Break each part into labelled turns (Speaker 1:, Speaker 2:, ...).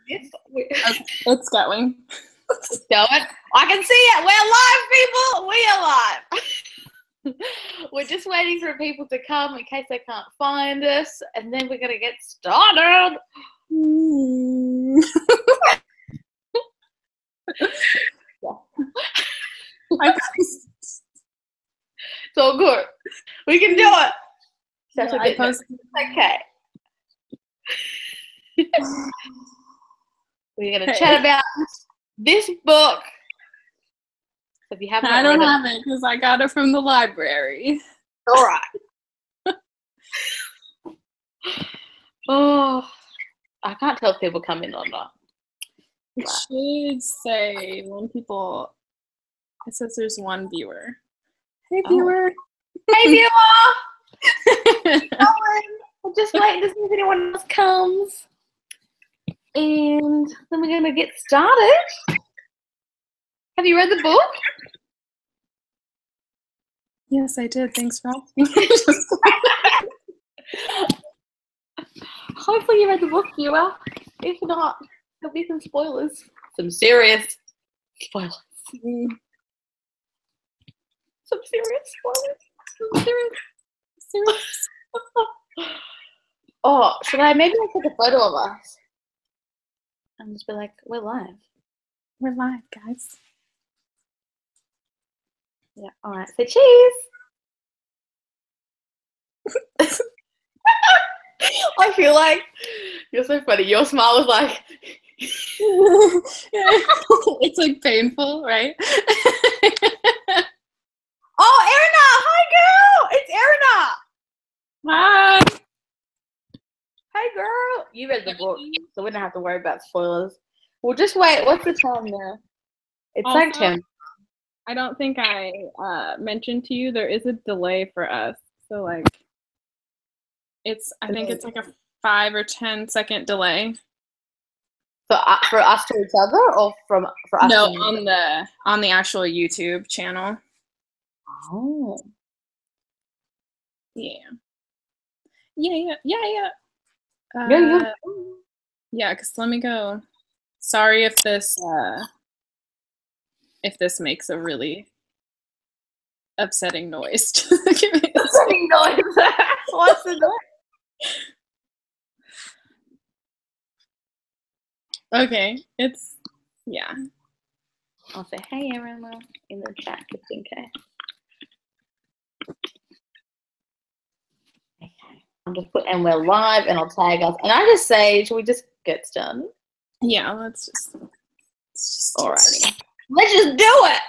Speaker 1: this.
Speaker 2: It's going.
Speaker 1: It's going. I can see it. We're live, people. We are live. We're just waiting for people to come in case they can't find us, and then we're gonna get started. It's all good. We can do it. That's okay. We're going to chat about this book. So if you haven't,
Speaker 2: I don't have it because I got it from the library.
Speaker 1: All right. Oh, I can't tell if people come in or not.
Speaker 2: It should say when people. It says there's one viewer. Hey, viewer.
Speaker 1: Hey, viewer. We're just waiting to see if anyone else comes. And then we're going to get started. Have you read the book?
Speaker 2: Yes, I did. Thanks for asking.
Speaker 1: Hopefully you read the book, viewer. If not, there'll be some spoilers. Some serious spoilers. Some serious spoilers. Some serious. Oh, should I maybe take a photo of us and just be like, we're live.
Speaker 2: We're live, guys.
Speaker 1: Yeah, all right. Say cheese. I feel like you're so funny. Your smile was like...
Speaker 2: It's like painful, right?
Speaker 1: Oh, Erina! Hi, girl! It's Erina!
Speaker 2: Hi!
Speaker 1: Hey, girl! You read the book, so we don't have to worry about spoilers. We'll just wait. What's the time now? It's
Speaker 2: also,
Speaker 1: like 10.
Speaker 2: I don't think I mentioned to you there is a delay for us. So, like, I think it's like a 5 or 10 second delay.
Speaker 1: So for us to each other, or for us?
Speaker 2: No, on the actual YouTube channel.
Speaker 1: Oh.
Speaker 2: Yeah. Yeah, because let me go. Sorry if this makes a really upsetting noise.
Speaker 1: Upsetting noise. What's the noise?
Speaker 2: Okay,
Speaker 1: I'll say hey, Emma, in the chat just in case. Okay. I'll just put and we're live, and I'll tag us. And I just say, should we just get started?
Speaker 2: Yeah, let's just
Speaker 1: alrighty. Let's just do it.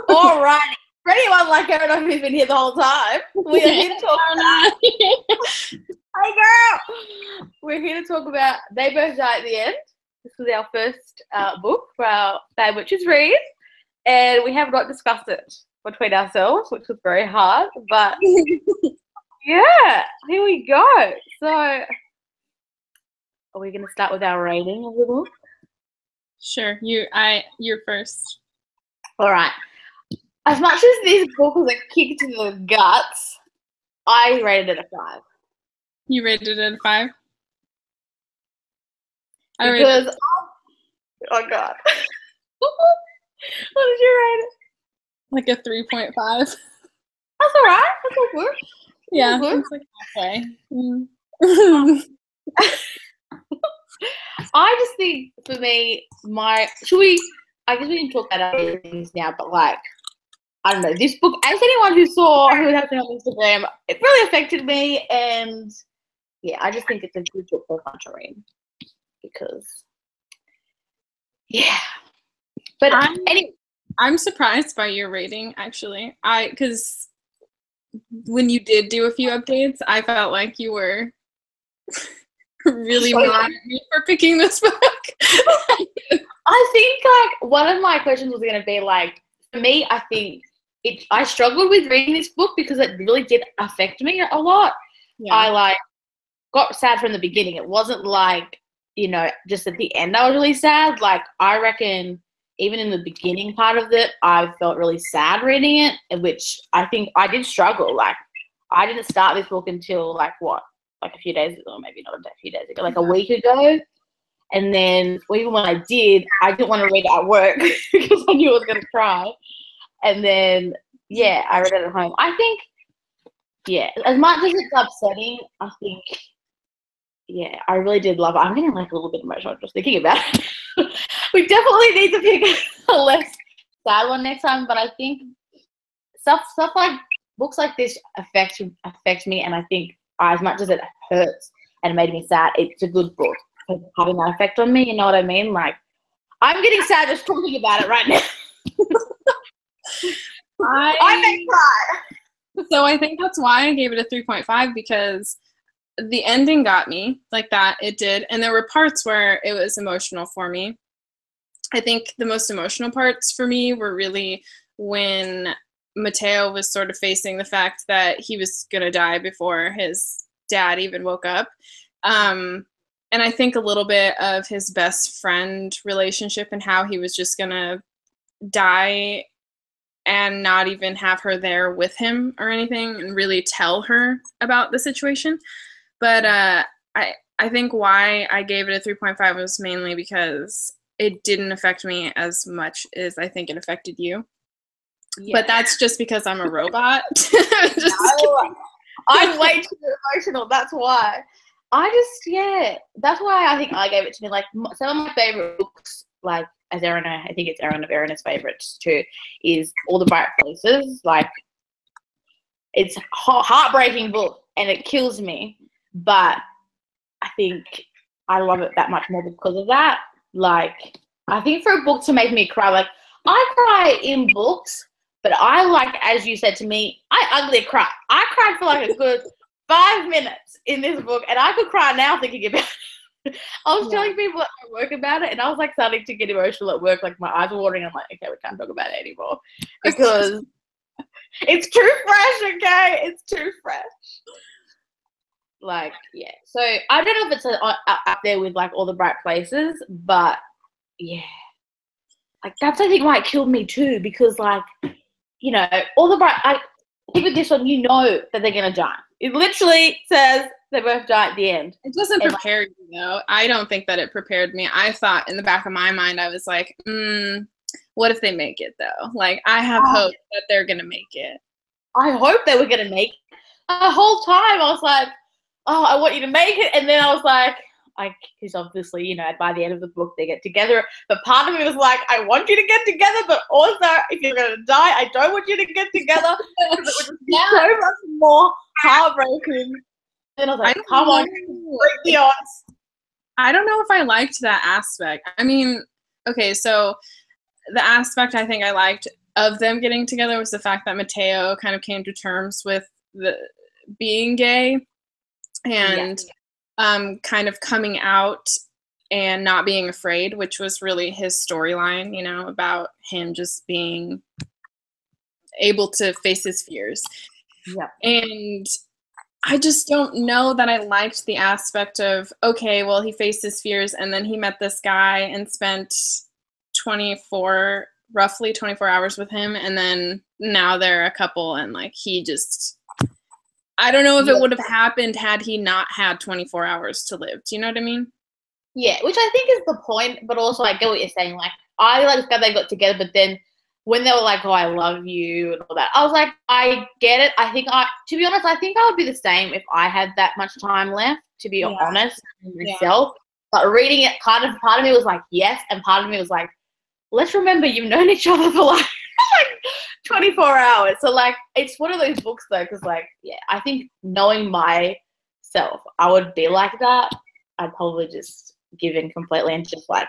Speaker 1: Alrighty. For anyone like Erin who's been here the whole time, we are here to talk about. Hey, girl. We're here to talk about They Both Die at the End. This was our first book for our Bad Witches read, and we have not discussed it between ourselves, which was very hard, but yeah, here we go. So, are we going to start with our rating of the book?
Speaker 2: Sure, you're first.
Speaker 1: All right. As much as this book was a kick to the guts, I rated it a 5.
Speaker 2: You rated it a 5?
Speaker 1: Because, oh God. What did you rate it?
Speaker 2: Like a 3.5.
Speaker 1: That's all right. That's all good.
Speaker 2: Yeah,
Speaker 1: good.
Speaker 2: It's like halfway.
Speaker 1: I just think for me, I guess we can talk about other things now, but like, I don't know, this book, as anyone who has it on Instagram, it really affected me, and yeah, I just think it's a good book for fun to read. Because, yeah. But
Speaker 2: I'm surprised by your rating, actually. Because when you did do a few updates, I felt like you were really mad at me for picking this book.
Speaker 1: I think, like, one of my questions was going to be, like, for me, I think I struggled with reading this book because it really did affect me a lot. Yeah. I, like, got sad from the beginning. It wasn't, like, you know, just at the end I was really sad. Like, I reckon even in the beginning part of it, I felt really sad reading it, which I think I did struggle. Like, I didn't start this book until, like, what? Like a few days ago, maybe not a few days ago, like a week ago. And then even when I did, I didn't want to read it at work because I knew I was going to cry. And then, yeah, I read it at home. I think, yeah, as much as it's upsetting, I think, yeah, I really did love it. I'm getting like a little bit emotional just thinking about it. We definitely need to pick a less sad one next time. But I think stuff like books like this affect me, and I think as much as it hurts and made me sad, it's a good book for having that effect on me. You know what I mean? Like, I'm getting sad just talking about it right now. I may cry.
Speaker 2: So I think that's why I gave it a 3.5, because the ending got me like that. It did. And there were parts where it was emotional for me. I think the most emotional parts for me were really when Mateo was sort of facing the fact that he was going to die before his dad even woke up. And I think a little bit of his best friend relationship and how he was just going to die and not even have her there with him or anything and really tell her about the situation. But I think why I gave it a 3.5 was mainly because it didn't affect me as much as I think it affected you. Yeah. But that's just because I'm a robot.
Speaker 1: I'm way too emotional. That's why. That's why I think I gave it to me. Like, some of my favorite books, like, as Erina, I think it's Erina's favorites too, is All the Bright Places. Like, it's a heartbreaking book and it kills me, but I think I love it that much more because of that. Like, I think for a book to make me cry, like, I cry in books, but I, like, as you said to me, I ugly cry. I cried for like a good 5 minutes in this book, and I could cry now thinking about it. I was telling people at my work about it, and I was like starting to get emotional at work. Like, my eyes were watering. I'm like, okay, we can't talk about it anymore because it's too fresh. Okay, it's too fresh. Like, yeah. So I don't know if it's up there with like All the Bright Places, but yeah, like that's I think why it killed me too, because like, you know, All the Bright. I think with this one, you know that they're gonna die. It literally says they both die at the end.
Speaker 2: It doesn't prepare you, though. I don't think that it prepared me. I thought in the back of my mind, I was like, what if they make it, though? Like, I have hope that they're going to make it.
Speaker 1: I hope they were going to make it. The whole time, I was like, oh, I want you to make it. And then I was like, because obviously, you know, by the end of the book, they get together. But part of me was like, I want you to get together, but also, if you're going to die, I don't want you to get together. Because it would just be so much more heartbreaking. Then I was like, come on, break the odds.
Speaker 2: I don't know if I liked that aspect. I mean, okay, so the aspect I think I liked of them getting together was the fact that Mateo kind of came to terms with the being gay and kind of coming out and not being afraid, which was really his storyline, you know, about him just being able to face his fears.
Speaker 1: Yeah.
Speaker 2: And I just don't know that I liked the aspect of, okay, well, he faced his fears and then he met this guy and spent roughly 24 hours with him. And then now they're a couple and like he just, I don't know if it would have happened had he not had 24 hours to live. Do you know what I mean?
Speaker 1: Yeah, which I think is the point, but also I get what you're saying. Like, I like that they got together, but then when they were like, oh, I love you and all that, I was like, I get it. To be honest, I think I would be the same if I had that much time left, to be honest with myself. But reading it, part of me was like, yes, and part of me was like, let's remember you've known each other for like 24 hours. So, like, it's one of those books, though, because, like, yeah, I think knowing myself, I would be like that. I'd probably just give in completely and just, like,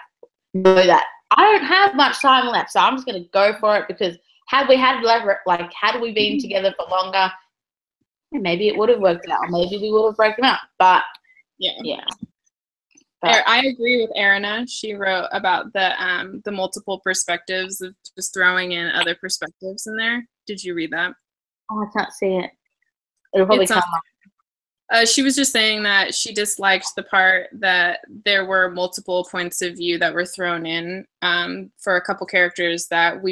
Speaker 1: know that I don't have much time left, so I'm just going to go for it, because had we been together for longer, maybe it would have worked out. Maybe we would have broken up. But, yeah.
Speaker 2: I agree with Erina. She wrote about the multiple perspectives of just throwing in other perspectives in there. Did you read that?
Speaker 1: Oh, I can't see it. It'll probably come up.
Speaker 2: She was just saying that she disliked the part that there were multiple points of view that were thrown in for a couple characters that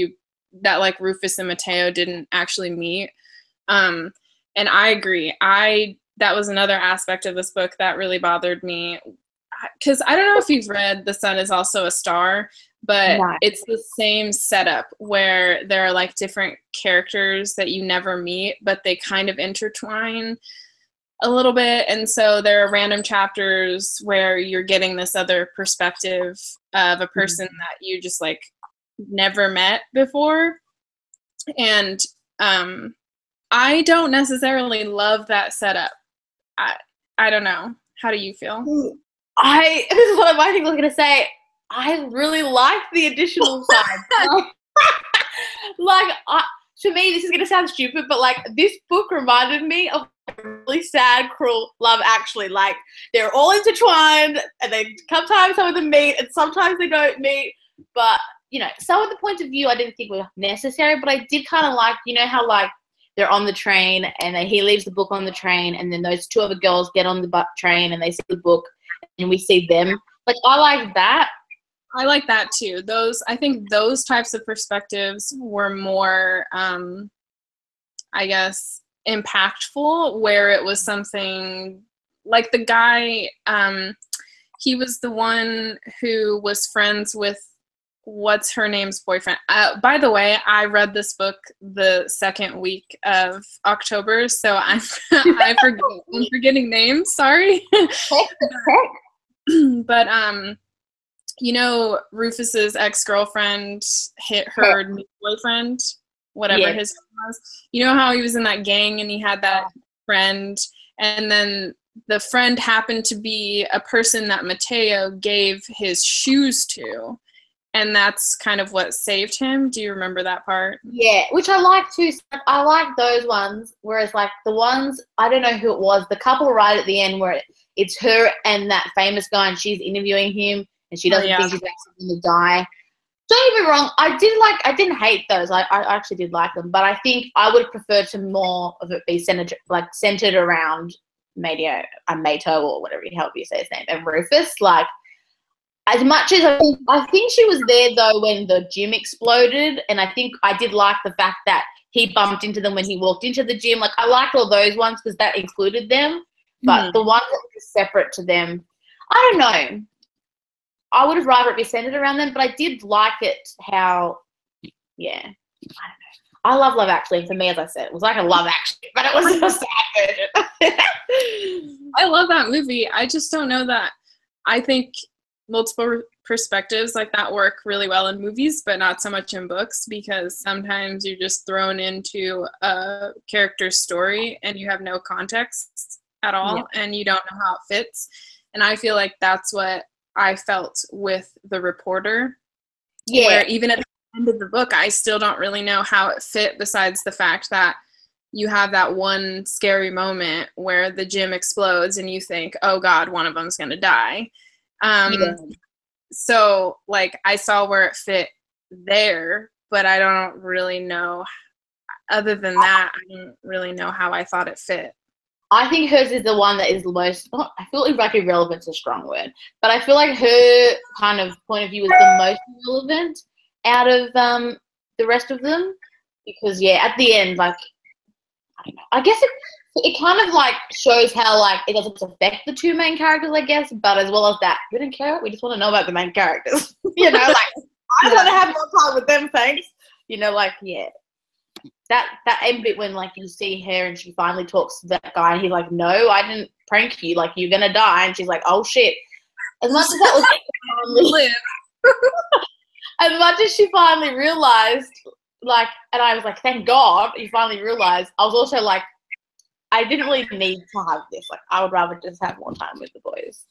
Speaker 2: like Rufus and Mateo didn't actually meet. And I agree. That was another aspect of this book that really bothered me. because I don't know if you've read The Sun Is Also a Star, but
Speaker 1: No.
Speaker 2: it's the same setup where there are like different characters that you never meet, but they kind of intertwine a little bit. And so there are random chapters where you're getting this other perspective of a person that you just like never met before. And I don't necessarily love that setup. I don't know. How do you feel?
Speaker 1: This is what I think I was going to say. I really like the additional side. To me, this is going to sound stupid, but like this book reminded me of a really sad, cruel Love Actually. Like they're all intertwined, and sometimes some of them meet, and sometimes they don't meet. But you know, some of the points of view I didn't think were necessary, but I did kind of like, you know, how like they're on the train and he leaves the book on the train, and then those two other girls get on the train and they see the book, and we see them. Like I like that.
Speaker 2: I like that too. I think those types of perspectives were more, I guess, impactful, where it was something like the guy, he was the one who was friends with what's her name's boyfriend. By the way, I read this book the second week of October, so I'm forgetting names. Sorry. But you know, Rufus's ex-girlfriend hit her new boyfriend, whatever his name was. You know how he was in that gang and he had that friend, and then the friend happened to be a person that Mateo gave his shoes to, and that's kind of what saved him. Do you remember that part? Yeah,
Speaker 1: which I like too. I like those ones, whereas like the ones, I don't know who it was, the couple right at the end where it's her and that famous guy and she's interviewing him, and she doesn't think he's actually going to die. Don't get me wrong, I didn't hate those. I actually did like them, but I think I would prefer to more of it be centered around Mateo or whatever, however you say his name, and Rufus. Like, as much as I think she was there though when the gym exploded, and I think I did like the fact that he bumped into them when he walked into the gym. Like, I liked all those ones because that included them, but the ones that were separate to them, I don't know. I would have rather it be centered around them, but I did like it how, I don't know. I love Actually. And for me, as I said, it was like a Love Actually, but it was a sad version.
Speaker 2: I love that movie. I just don't know that. I think multiple perspectives like that work really well in movies, but not so much in books, because sometimes you're just thrown into a character's story and you have no context at all, and you don't know how it fits. And I feel like that's what I felt with The Reporter, where even at the end of the book, I still don't really know how it fit, besides the fact that you have that one scary moment where the gym explodes and you think, oh God, one of them's going to die. So like I saw where it fit there, but I don't really know. Other than that, I don't really know how I thought it fit.
Speaker 1: I think hers is the one that is the most, I feel like irrelevant's a strong word, but I feel like her kind of point of view is the most relevant out of the rest of them, because at the end, like, I don't know, I guess it kind of like shows how like it doesn't affect the two main characters, I guess, but as well as that, we don't care, we just want to know about the main characters. You know, like, I want to have more time with them, thanks. You know, like, that end bit when like you see her and she finally talks to that guy and he's like, no, I didn't prank you, like, you're gonna die, and she's like, oh shit. As much as that was as much as she finally realized, like, and I was like, thank God you finally realized, I was also like, I didn't really need to have this. Like, I would rather just have more time with the boys.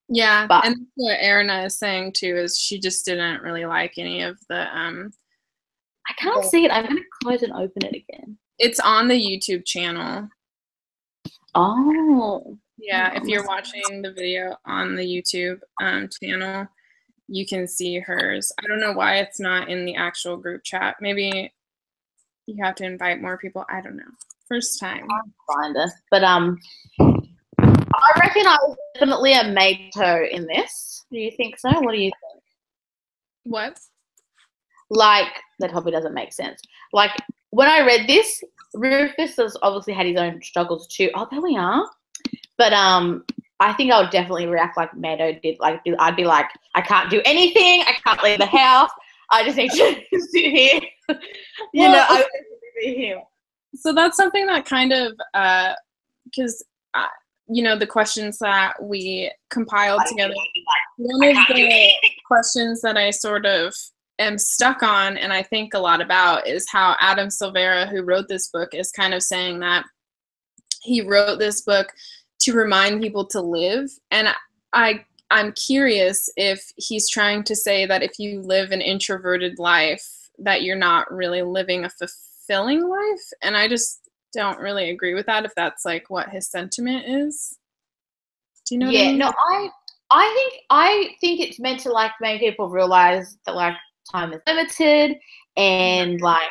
Speaker 2: Yeah, but, and what Erina is saying too is she just didn't really like any of the
Speaker 1: I can't see it. I'm going to close and open it again.
Speaker 2: It's on the YouTube channel.
Speaker 1: Oh.
Speaker 2: Yeah, if you're watching the video on the YouTube channel, you can see hers. I don't know why it's not in the actual group chat. Maybe you have to invite more people. I don't know. First time.
Speaker 1: I'll find us. But I reckon I was definitely a Mateo in this. Do you think so? What do you think?
Speaker 2: What?
Speaker 1: Like, that probably doesn't make sense. Like, when I read this, Rufus has obviously had his own struggles too. Oh, there we are. But I I think I would definitely react like Mateo did. Like, I'd be like, I can't do anything. I can't leave the house. I just need to sit here. I would be him.
Speaker 2: So that's something that kind of, because, the questions that we compiled together, one of the questions that I sort of am stuck on and I think a lot about is how Adam Silvera, who wrote this book, is kind of saying that he wrote this book to remind people to live. And I'm curious if he's trying to say that if you live an introverted life, that you're not really living a fulfilling life. And I just don't really agree with that, if that's like what his sentiment is. Do you know what I mean?
Speaker 1: No, I think it's meant to like make people realize that like time is limited and like,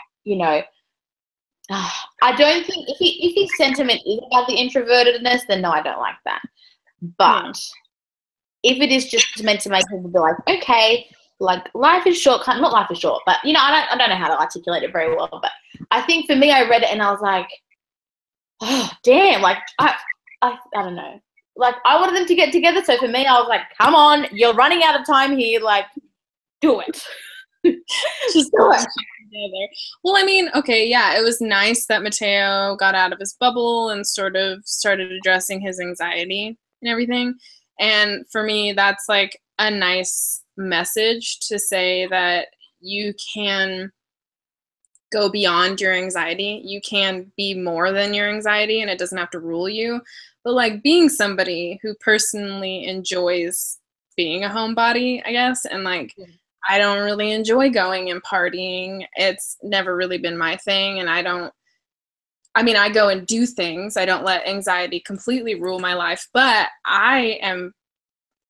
Speaker 1: I don't think if his sentiment is about the introvertedness, then no, I don't like that. But if it is just meant to make people be like, okay, like life is short, not life is short, but I don't know how to articulate it very well. But I think for me, I read it and I was like, oh damn, like I don't know, like I wanted them to get together. So for me, I was like, come on, you're running out of time here, like do it.
Speaker 2: Just do it. Together. Well, I mean, okay, yeah, it was nice that Mateo got out of his bubble and sort of started addressing his anxiety and everything. And for me, that's like a nice message to say that you can go beyond your anxiety. You can be more than your anxiety and it doesn't have to rule you. But like being somebody who personally enjoys being a homebody, I guess, and like I don't really enjoy going and partying. It's never really been my thing. And I go and do things. I don't let anxiety completely rule my life, but I am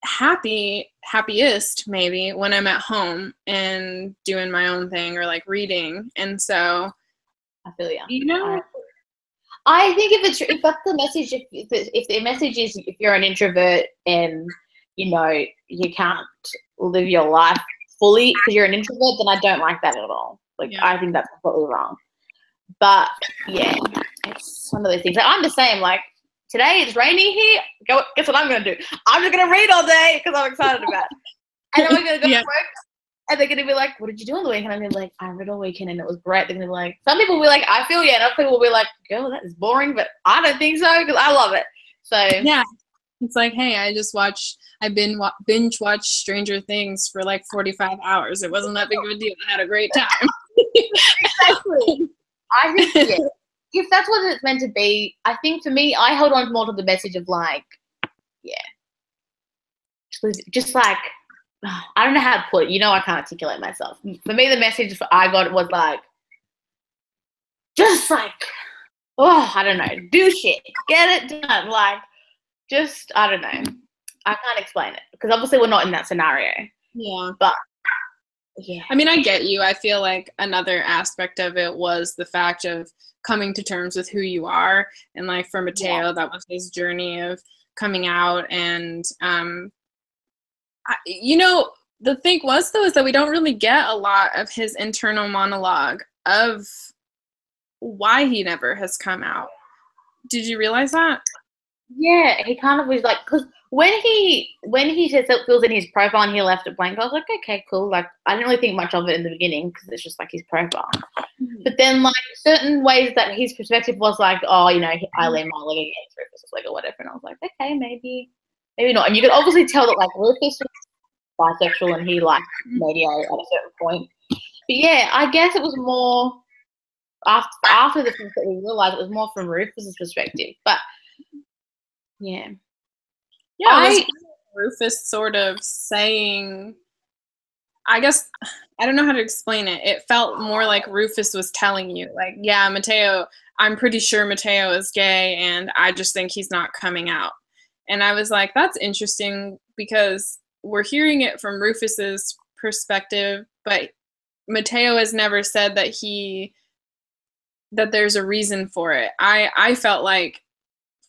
Speaker 2: happiest maybe when I'm at home and doing my own thing or like reading. And so
Speaker 1: I feel I think if that's the message, if the message is if you're an introvert and you can't live your life fully because you're an introvert, then I don't like that at all. Like I think that's completely wrong. But yeah, it's one of those things. Like, I'm the same. Like today it's raining here. Guess what I'm gonna do? I'm just gonna read all day because I'm excited about it. And then we're gonna go to work, and they're gonna be like, "What did you do on the weekend?" I'm gonna be like, "I read all weekend and it was great." They're gonna be like, some people will be like, "I feel you," and other people will be like, "Girl, that is boring," but I don't think so because I love it. So
Speaker 2: yeah, it's like, hey, I binge watched Stranger Things for like 45 hours. It wasn't that big of a deal. I had a great time.
Speaker 1: Exactly. I think if that's what it's meant to be, I think for me, I held on more to the message of like, just like, I don't know how to put it. I can't articulate myself. For me, the message I got was like, just like, I don't know, do shit, get it done. Like, just, I don't know. I can't explain it because obviously we're not in that scenario.
Speaker 2: Yeah.
Speaker 1: But yeah.
Speaker 2: I mean, I get you. I feel like another aspect of it was the fact of coming to terms with who you are. And like for Mateo, that was his journey of coming out. And, the thing was, though, is that we don't really get a lot of his internal monologue of why he never has come out. Did you realize that?
Speaker 1: Yeah, he kind of was like, because when he says that fills in his profile and he left it blank, I was like, okay, cool. Like, I didn't really think much of it in the beginning because it's just like his profile. Mm-hmm. But then, like, certain ways that his perspective was like, oh, I lay my leg against Rufus, like, or whatever. And I was like, okay, maybe not. And you could obviously tell that, like, Rufus was bisexual and he liked Mateo at a certain point. But yeah, I guess it was more after the things that we realized it was more from Rufus's perspective. But yeah,
Speaker 2: Rufus sort of saying, I guess, I don't know how to explain it. It felt more like Rufus was telling you, like, yeah, Mateo, I'm pretty sure Mateo is gay and I just think he's not coming out. And I was like, that's interesting because we're hearing it from Rufus's perspective, but Mateo has never said that there's a reason for it. I felt like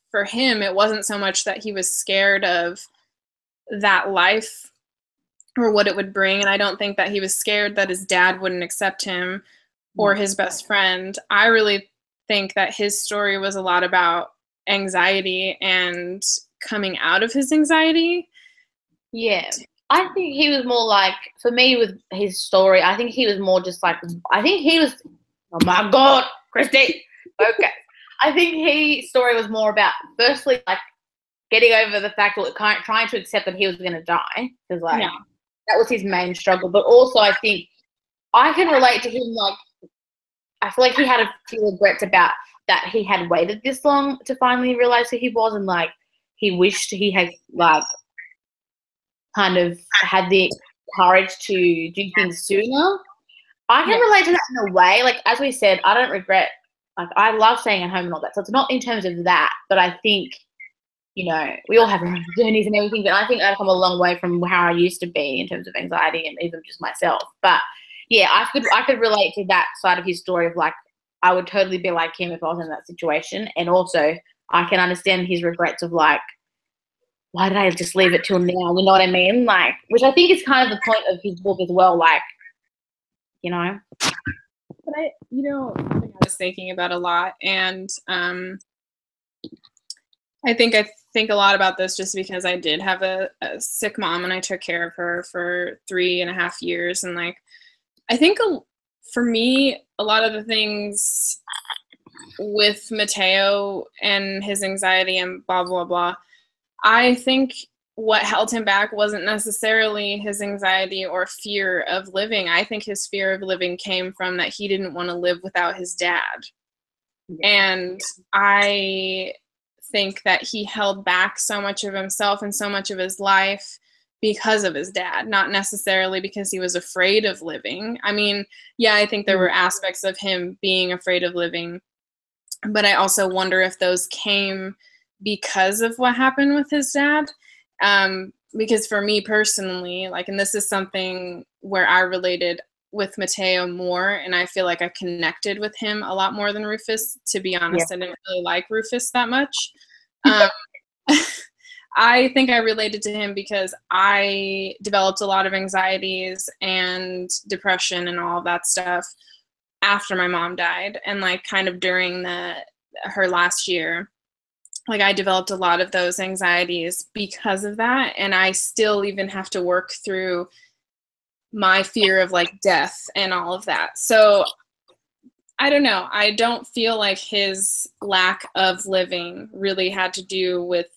Speaker 2: for him, it wasn't so much that he was scared of that life or what it would bring. And I don't think that he was scared that his dad wouldn't accept him or his best friend. I really think that his story was a lot about anxiety and coming out of his anxiety.
Speaker 1: Yeah. I think he was more like, for me with his story, I think he was more just like, oh my God, Christy. Okay. I think his story was more about, firstly, like, getting over the fact that trying to accept that he was going to die. Because, like, that was his main struggle. But also, I think I can relate to him, like, I feel like he had a few regrets about that he had waited this long to finally realize who he was, and, like, he wished he had, like, kind of had the courage to do things sooner. I can relate to that in a way. Like, as we said, I don't regret, like, I love staying at home and all that. So it's not in terms of that, but I think, you know, we all have our own journeys and everything, but I think I've come a long way from how I used to be in terms of anxiety and even just myself. But yeah, I could relate to that side of his story of, like, I would totally be like him if I was in that situation. And also I can understand his regrets of, like, why did I just leave it till now? You know what I mean? Like, which I think is kind of the point of his book as well. Like, you know.
Speaker 2: But I was thinking about a lot, and I think a lot about this just because I did have a sick mom, and I took care of her for 3.5 years, and, like, I think for me, a lot of the things with Mateo and his anxiety and blah blah blah, I think what held him back wasn't necessarily his anxiety or fear of living. I think his fear of living came from that he didn't want to live without his dad. And I think that he held back so much of himself and so much of his life because of his dad, not necessarily because he was afraid of living. I mean, yeah, I think there were aspects of him being afraid of living, but I also wonder if those came because of what happened with his dad. Because for me personally, like, and this is something where I related with Mateo more, and I feel like I connected with him a lot more than Rufus. To be honest, I didn't really like Rufus that much. I think I related to him because I developed a lot of anxieties and depression and all of that stuff after my mom died, and, like, kind of during her last year. Like, I developed a lot of those anxieties because of that, and I still even have to work through my fear of, like, death and all of that. So I don't know. I don't feel like his lack of living really had to do with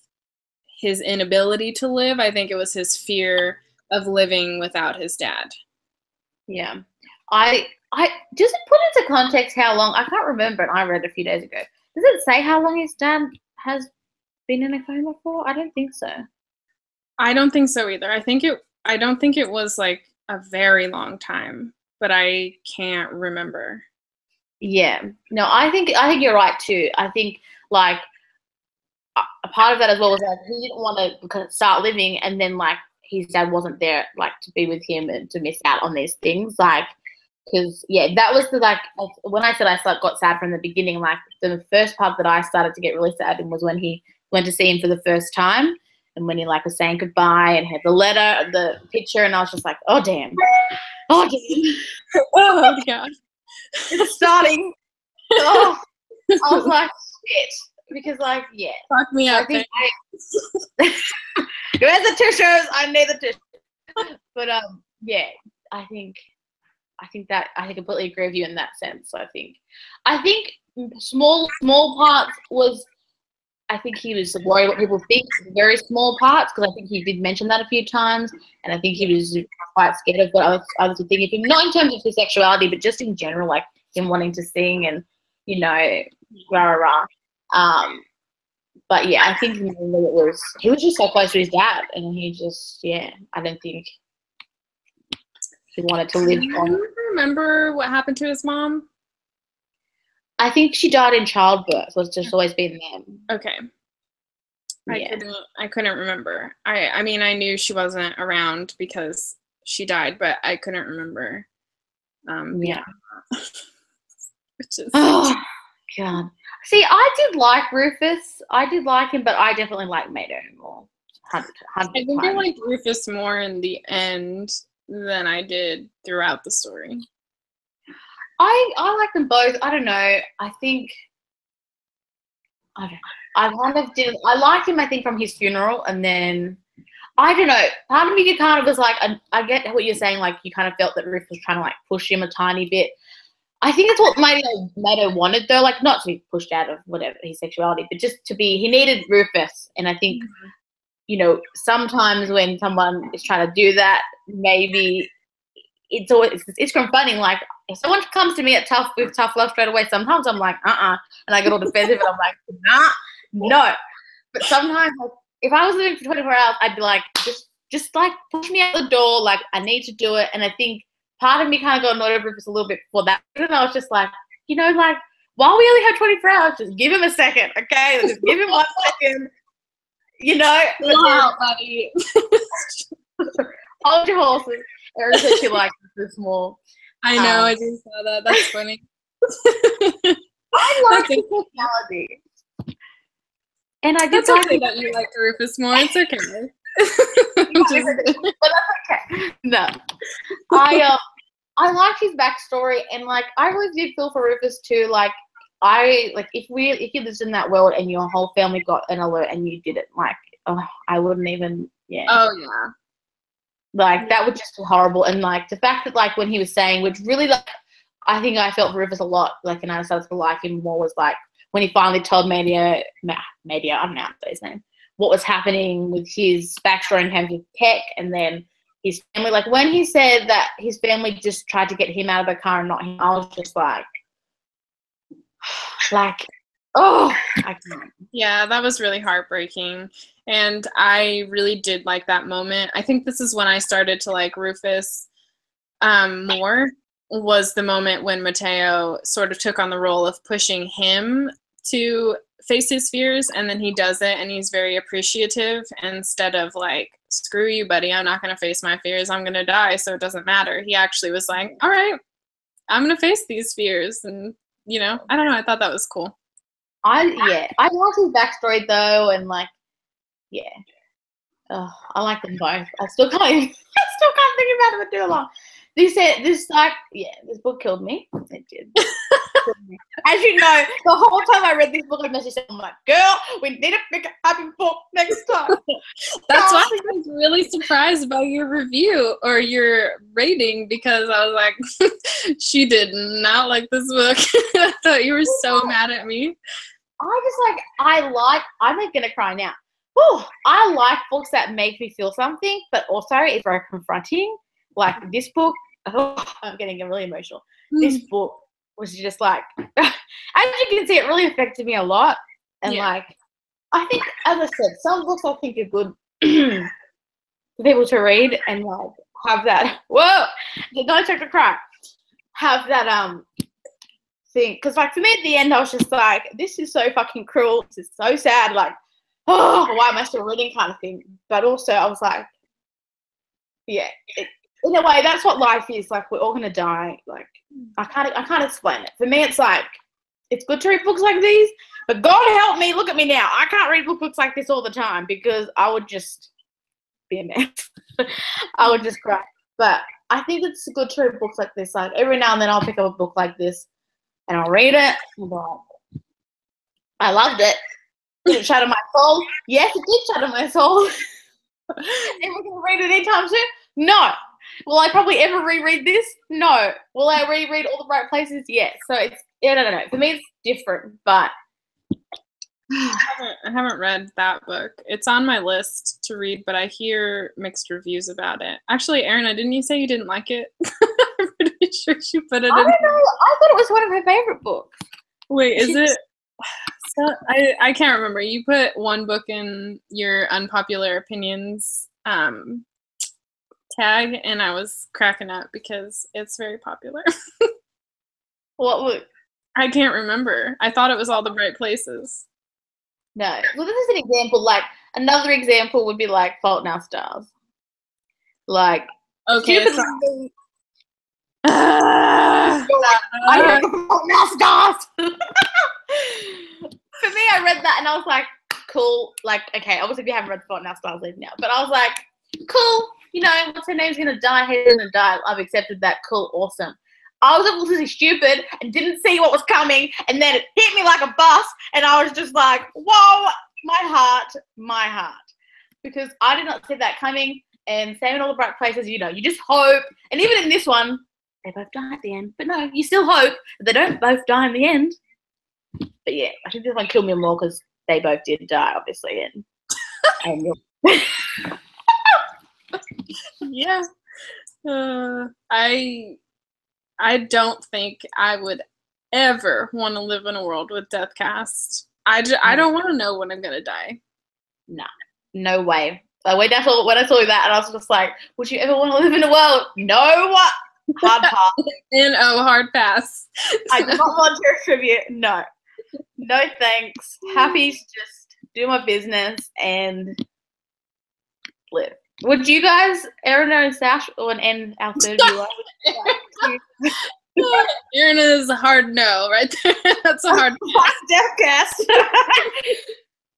Speaker 2: his inability to live. I think it was his fear of living without his dad.
Speaker 1: Yeah. I just put into context how long, I can't remember, and I read it a few days ago. Does it say how long his dad has been in a coma for? I don't think so.
Speaker 2: I don't think so either. I don't think it was, like, a very long time, but I can't remember.
Speaker 1: Yeah. No, I think you're right too. I think, like, a part of that as well was, like, he didn't want to start living, and then, like, his dad wasn't there, like, to be with him and to miss out on these things, like, because that was the, like, when I said I got sad from the beginning, like, the first part that I started to get really sad in was when he went to see him for the first time, and when he, like, was saying goodbye and had the letter, the picture, and I was just like, oh damn, oh
Speaker 2: God,
Speaker 1: it's starting. Oh, I was like, shit, because, like,
Speaker 2: fuck me up.
Speaker 1: Where's the tissues? I need the tissues. But I completely agree with you in that sense. I think small parts was, I think he was worried what people think, very small parts, because I think he did mention that a few times, and I think he was quite scared of what others would think of him, not in terms of his sexuality, but just in general, like him wanting to sing and, you know, but I think he was just so close to his dad, and he just, I don't think he wanted to live on.
Speaker 2: Do you remember what happened to his mom?
Speaker 1: I think she died in childbirth. It's just always been them.
Speaker 2: Okay. I couldn't remember. I mean, I knew she wasn't around because she died, but I couldn't remember. Which is...
Speaker 1: Oh, God. See, I did like Rufus. I did like him, but I definitely like Mateo more. 100
Speaker 2: I think I liked Rufus more in the end than I did throughout the story.
Speaker 1: I like them both. I don't know. I think I kind of did. I liked him, I think, from his funeral, and then I don't know. Part of me kind of was like, I get what you're saying. Like, you kind of felt that Rufus was trying to like push him a tiny bit. I think that's what Mateo wanted, though. Like, not to be pushed out of whatever his sexuality, but just to be. He needed Rufus, and I think sometimes when someone is trying to do that, maybe it's confronting. Like, if someone comes to me with tough love straight away, sometimes I'm like, and I get all defensive, and I'm like, no. But sometimes, like, if I was living for 24 hours, I'd be like, just like push me out the door. Like, I need to do it. And I think part of me kind of got annoyed with Rufus a little bit before that. And I was just like, like, while we only have 24 hours, just give him a second, okay? Just give him 1 second.
Speaker 2: Wow, buddy.
Speaker 1: Hold your horses. Erin said she likes this more.
Speaker 2: I know, I just saw that. That's funny.
Speaker 1: I like his personality. And I
Speaker 2: That's okay that you like Rufus more. It's okay.
Speaker 1: But that's okay. No. I liked his backstory, and like I really did feel for Rufus too. Like if you lived in that world and your whole family got an alert and you did it, like I wouldn't even
Speaker 2: Oh yeah.
Speaker 1: Like that would just be horrible. And like the fact that like when he was saying, which really like I think I felt for Rufus a lot, like, and I started to like him more, was like when he finally told Mateo, I don't know how to say his name, what was happening with his backstory in terms of tech, and then his family. Like when he said that his family just tried to get him out of the car and not him, I was just like, oh, I can't.
Speaker 2: Yeah, that was really heartbreaking. And I really did like that moment. I think this is when I started to like Rufus more, was the moment when Mateo sort of took on the role of pushing him to face his fears, and then he does it and he's very appreciative instead of like, screw you, buddy, I'm not going to face my fears, I'm going to die, so it doesn't matter. He actually was like, all right, I'm going to face these fears. And I don't know, I thought that was cool.
Speaker 1: I like his backstory though, and like I like them both. I still can't think about it for too long. This book killed me. It did. As you know, the whole time I read this book, I messaged I'm like, girl, we need to pick a happy book next time.
Speaker 2: That's why I was really surprised by your review or your rating, because I was like, she did not like this book. I thought you were so mad at me.
Speaker 1: I'm not gonna cry now. Whew, I like books that make me feel something, but also it's very confronting. Like this book, I'm getting really emotional. This book was just like, as you can see, it really affected me a lot. And like, I think, as I said, some books I think are good for people to read and like have that. Whoa, did not check the cry. Have that thing, because like for me at the end, I was just like, this is so fucking cruel. This is so sad. Like, oh, why am I still reading, kind of thing. But also, I was like, in a way, that's what life is. Like, we're all gonna die. Like, I can't explain it. For me, it's like, it's good to read books like these, but God help me, look at me now. I can't read books like this all the time because I would just be a mess. I would just cry. But I think it's good to read books like this. Like every now and then, I'll pick up a book like this and I'll read it. And I loved it. Did it shatter my soul? Yes, it did shatter my soul. Am I gonna read it anytime soon? No. Will I probably ever reread this? No. Will I reread All the Right Places? Yes. So it's, no. For me, it's different, but
Speaker 2: I haven't read that book. It's on my list to read, but I hear mixed reviews about it. Actually, Erin, didn't you say you didn't like it? I'm pretty sure she put it in.
Speaker 1: I don't know. I thought it was one of her favorite books.
Speaker 2: Wait, is it? So, I can't remember. You put one book in your unpopular opinions tag, and I was cracking up because it's very popular.
Speaker 1: What book?
Speaker 2: I can't remember. I thought it was All the Right Places.
Speaker 1: No. Well, this is an example. Like, another example would be like Fault in Our Stars. Like,
Speaker 2: okay.
Speaker 1: I read Fault in Our Stars. For me, I read that and I was like, cool. Like, okay, obviously if you haven't read Fault in Our Stars, leave now. But I was like, cool. What's her name's gonna die? He's gonna die. I've accepted that. Cool, awesome. I was obviously stupid and didn't see what was coming, and then it hit me like a bus, and I was just like, whoa, my heart. Because I did not see that coming, and same in All the Bright Places, you just hope, and even in this one, they both die at the end, but no, you still hope that they don't both die in the end. But yeah, I think this one killed me more because they both did die, obviously, and
Speaker 2: yeah. I don't think I would ever want to live in a world with death cast. I don't want to know when I'm gonna die.
Speaker 1: No way. Like when I saw that, and I was just like, would you ever want to live in a world? No. Hard pass.
Speaker 2: Hard pass.
Speaker 1: I do not want to attribute. No thanks. Happy to just do my business and live. Would you guys, Erin and Sash, and end our third viewer?
Speaker 2: Erin is a hard no right there. That's a hard
Speaker 1: deathcast.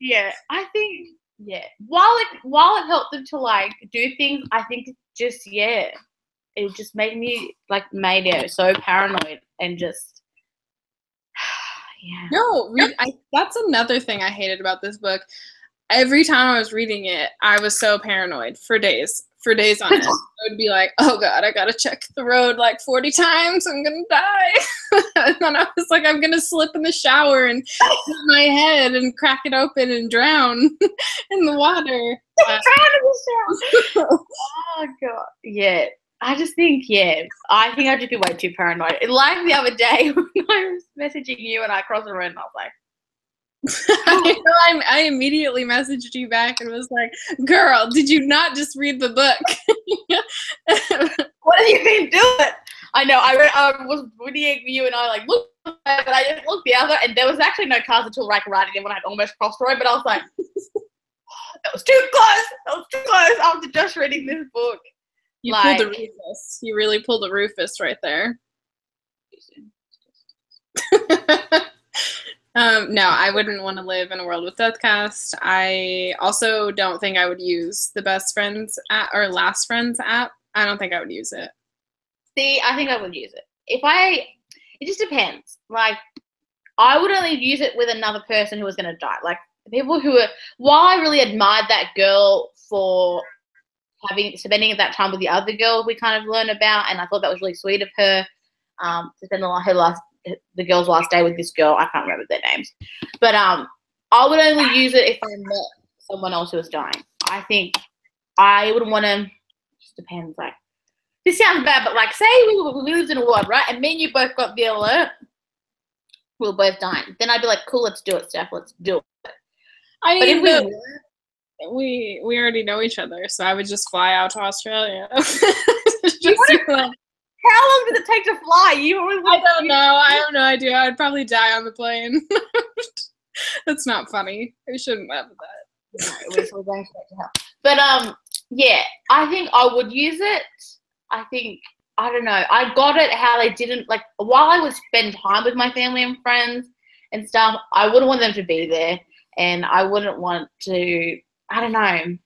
Speaker 1: Yeah, I think while it helped them to like do things, I think just it just made me like so paranoid and just
Speaker 2: No, that's another thing I hated about this book. Every time I was reading it, I was so paranoid for days on end. I would be like, oh God, I gotta check the road like 40 times. I'm gonna die. And then I was like, I'm gonna slip in the shower and hit my head and crack it open and drown in the water.
Speaker 1: Oh God. Yeah. I just think, I think I'd just be way too paranoid. Like the other day when I was messaging you and I crossed the road and I was like,
Speaker 2: I immediately messaged you back and was like, girl, did you not just read the book?
Speaker 1: What have you been doing? I know, I was reading you and I like looked, but I just looked the other, and there was actually no cars until like right again when I had almost crossed the road, but I was like, that was too close after just reading this book.
Speaker 2: You pulled the Rufus. You really pulled the Rufus right there. No, I wouldn't want to live in a world with Deathcast. I also don't think I would use the Best Friends app or Last Friends app. I don't think I would use it.
Speaker 1: See, I think I would use it. It just depends. Like, I would only use it with another person who was going to die. Like, the people who were, while I really admired that girl for spending that time with the other girl we kind of learned about, and I thought that was really sweet of her to spend the girl's last day with this girl. I can't remember their names, but I would only use it if I met someone else who was dying. I think I would want to. Just depends. Like, this sounds bad, but like, say we lived in a world, right, and me and you both got the alert. We were both dying. Then I'd be like, cool, let's do it, Steph. Let's do it.
Speaker 2: We already know each other, so I would just fly out to Australia.
Speaker 1: How long does it take to fly?
Speaker 2: I don't know. I have no idea. I'd probably die on the plane. That's not funny. We shouldn't laugh at that.
Speaker 1: No, we're going straight to hell. But I think I would use it. I think, I don't know. I got it how they didn't, like, while I would spend time with my family and friends and stuff, I wouldn't want them to be there, and I wouldn't want to, I don't know.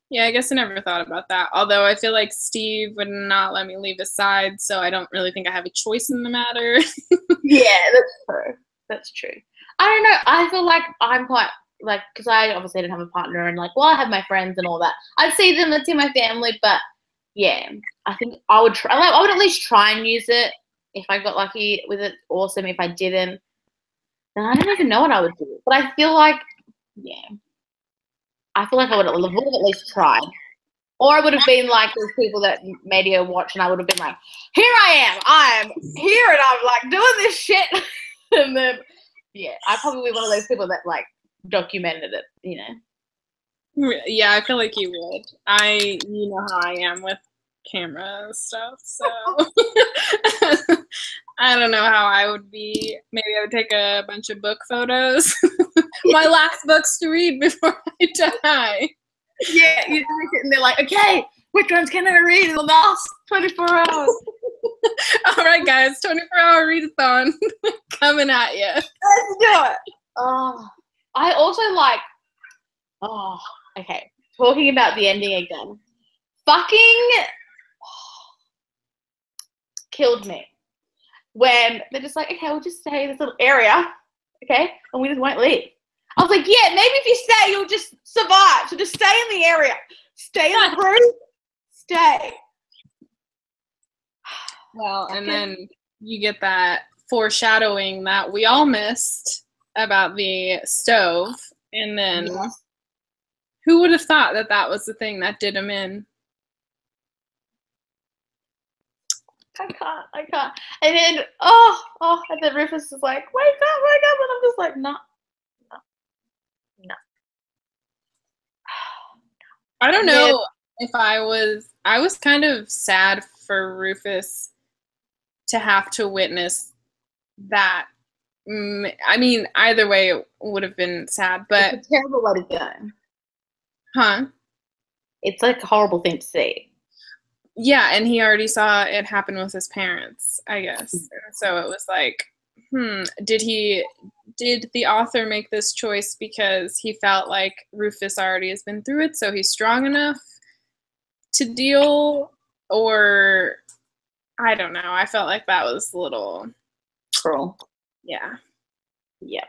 Speaker 2: Yeah, I guess I never thought about that. Although I feel like Steve would not let me leave his side, so I don't really think I have a choice in the matter.
Speaker 1: Yeah, that's true. I don't know. I feel like I'm quite, like, because I obviously didn't have a partner, and like, well, I have my friends and all that. I'd see them, I'd see my family, but yeah, I think I would try. Like, I would at least try and use it. If I got lucky with it, awesome. If I didn't, then I don't even know what I would do. But I feel like, I would have at least tried. Or I would have been like those people that Mateo watch, and I would have been like, here I'm here, and I'm like doing this shit. And then, I'd probably be one of those people that like documented it, you know.
Speaker 2: Yeah, I feel like you would. You know how I am with camera and stuff, so I don't know how I would be. Maybe I would take a bunch of book photos. My last books to read before I die.
Speaker 1: Yeah, you take it and they're like, okay, which ones can I read in the last 24 hours?
Speaker 2: All right, guys, 24-hour readathon coming at you.
Speaker 1: Let's do it. Oh, I also like, okay, talking about the ending again. Fucking killed me. when they're just like, okay, we'll just stay in this little area, okay, and we just won't leave. I was like, yeah, maybe if you stay, you'll just survive. So just stay in the area. Stay in the room. Stay.
Speaker 2: Well, and then you get that foreshadowing that we all missed about the stove. And then who would have thought that that was the thing that did him in?
Speaker 1: I can't. And then, and then Rufus is like, wake up. And I'm just like, no.
Speaker 2: I don't know if I was kind of sad for Rufus to have to witness that. I mean, either way it would have been sad, but
Speaker 1: it's a terrible way to go.
Speaker 2: Huh?
Speaker 1: It's like a horrible thing to see.
Speaker 2: Yeah, and he already saw it happen with his parents, I guess. So it was like, did the author make this choice because he felt like Rufus already has been through it, so he's strong enough to deal? Or I don't know. I felt like that was a little
Speaker 1: cruel.
Speaker 2: Yeah.
Speaker 1: Yep.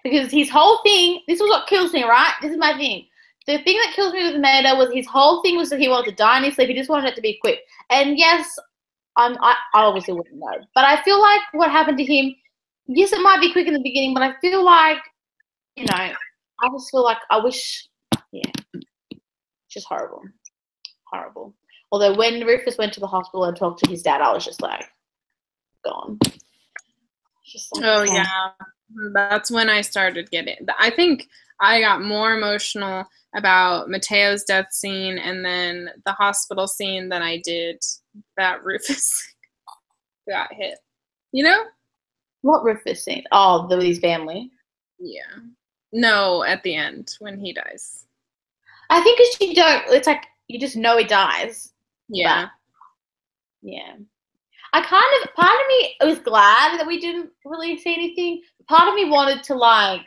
Speaker 1: Because his whole thing, this is what kills me, right? This is my thing. The thing that kills me with Mateo was his whole thing was that he wanted to die in his sleep. He just wanted it to be quick. And yes, I obviously wouldn't know. But I feel like what happened to him, yes, it might be quick in the beginning, but I feel like, I just feel like I wish, just horrible. Horrible. Although when Rufus went to the hospital and talked to his dad, I was just like, gone. Just like,
Speaker 2: oh, yeah. That's when I started getting, I think I got more emotional about Mateo's death scene and then the hospital scene than I did that Rufus got hit. You know?
Speaker 1: What Rufus scene? Oh, his family.
Speaker 2: Yeah. No, at the end when he dies.
Speaker 1: I think because you don't. It's like you just know he dies.
Speaker 2: Yeah.
Speaker 1: Yeah. Part of me was glad that we didn't really see anything. Part of me wanted to I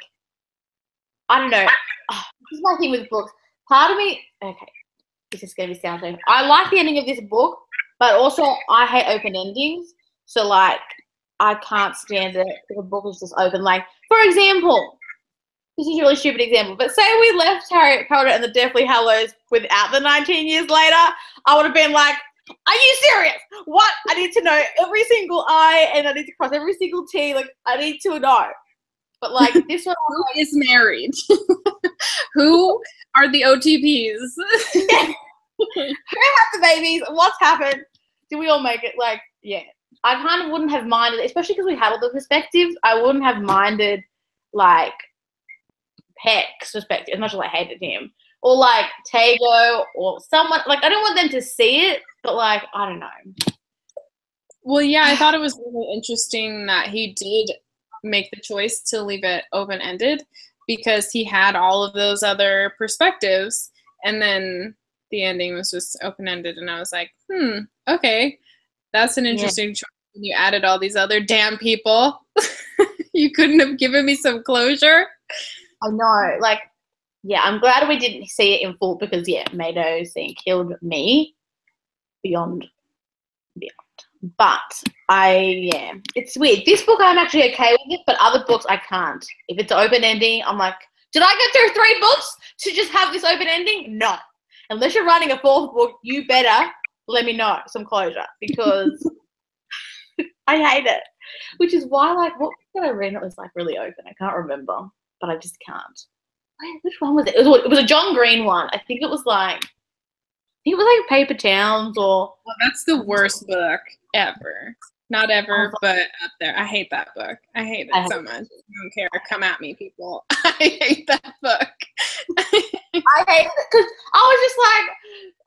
Speaker 1: don't know. This is my thing with books. Part of me, okay, this is going to be sounding. I like the ending of this book, but also I hate open endings. So I can't stand it if a book is just open. Like, for example, this is a really stupid example, but say we left Harry Potter and the Deathly Hallows without the 19 years later, I would have been like, are you serious? What? I need to know every single I and I need to cross every single T. Like, I need to know. But this one,
Speaker 2: who is married? Who are the OTPs?
Speaker 1: Who had the babies? What's happened? Did we all make it? I kind of wouldn't have minded, especially because we had all the perspectives. I wouldn't have minded Peck's perspective as much as I hated him, or Tego, or someone. I don't want them to see it, but I don't know.
Speaker 2: Well, yeah, I thought it was really interesting that he did make the choice to leave it open-ended because he had all of those other perspectives, and then the ending was just open-ended, and I was like, okay, that's an interesting choice. When you added all these other damn people, you couldn't have given me some closure.
Speaker 1: I know, I'm glad we didn't see it in full because Mateo's scene killed me beyond. But it's weird. This book I'm actually okay with it, but other books I can't. If it's an open ending, I'm like, did I go through 3 books to just have this open ending? No. Unless you're writing a 4th book, you better let me know some closure because I hate it. Which is why, what book did I read? It was really open. I can't remember, but I just can't. Which one was it? It was a John Green one. I think it was Paper Towns or.
Speaker 2: Well, that's the worst book ever. Not ever, but up there. I hate that book. I hate it so much. I don't care. Come at me, people. I hate that book.
Speaker 1: I hate it because I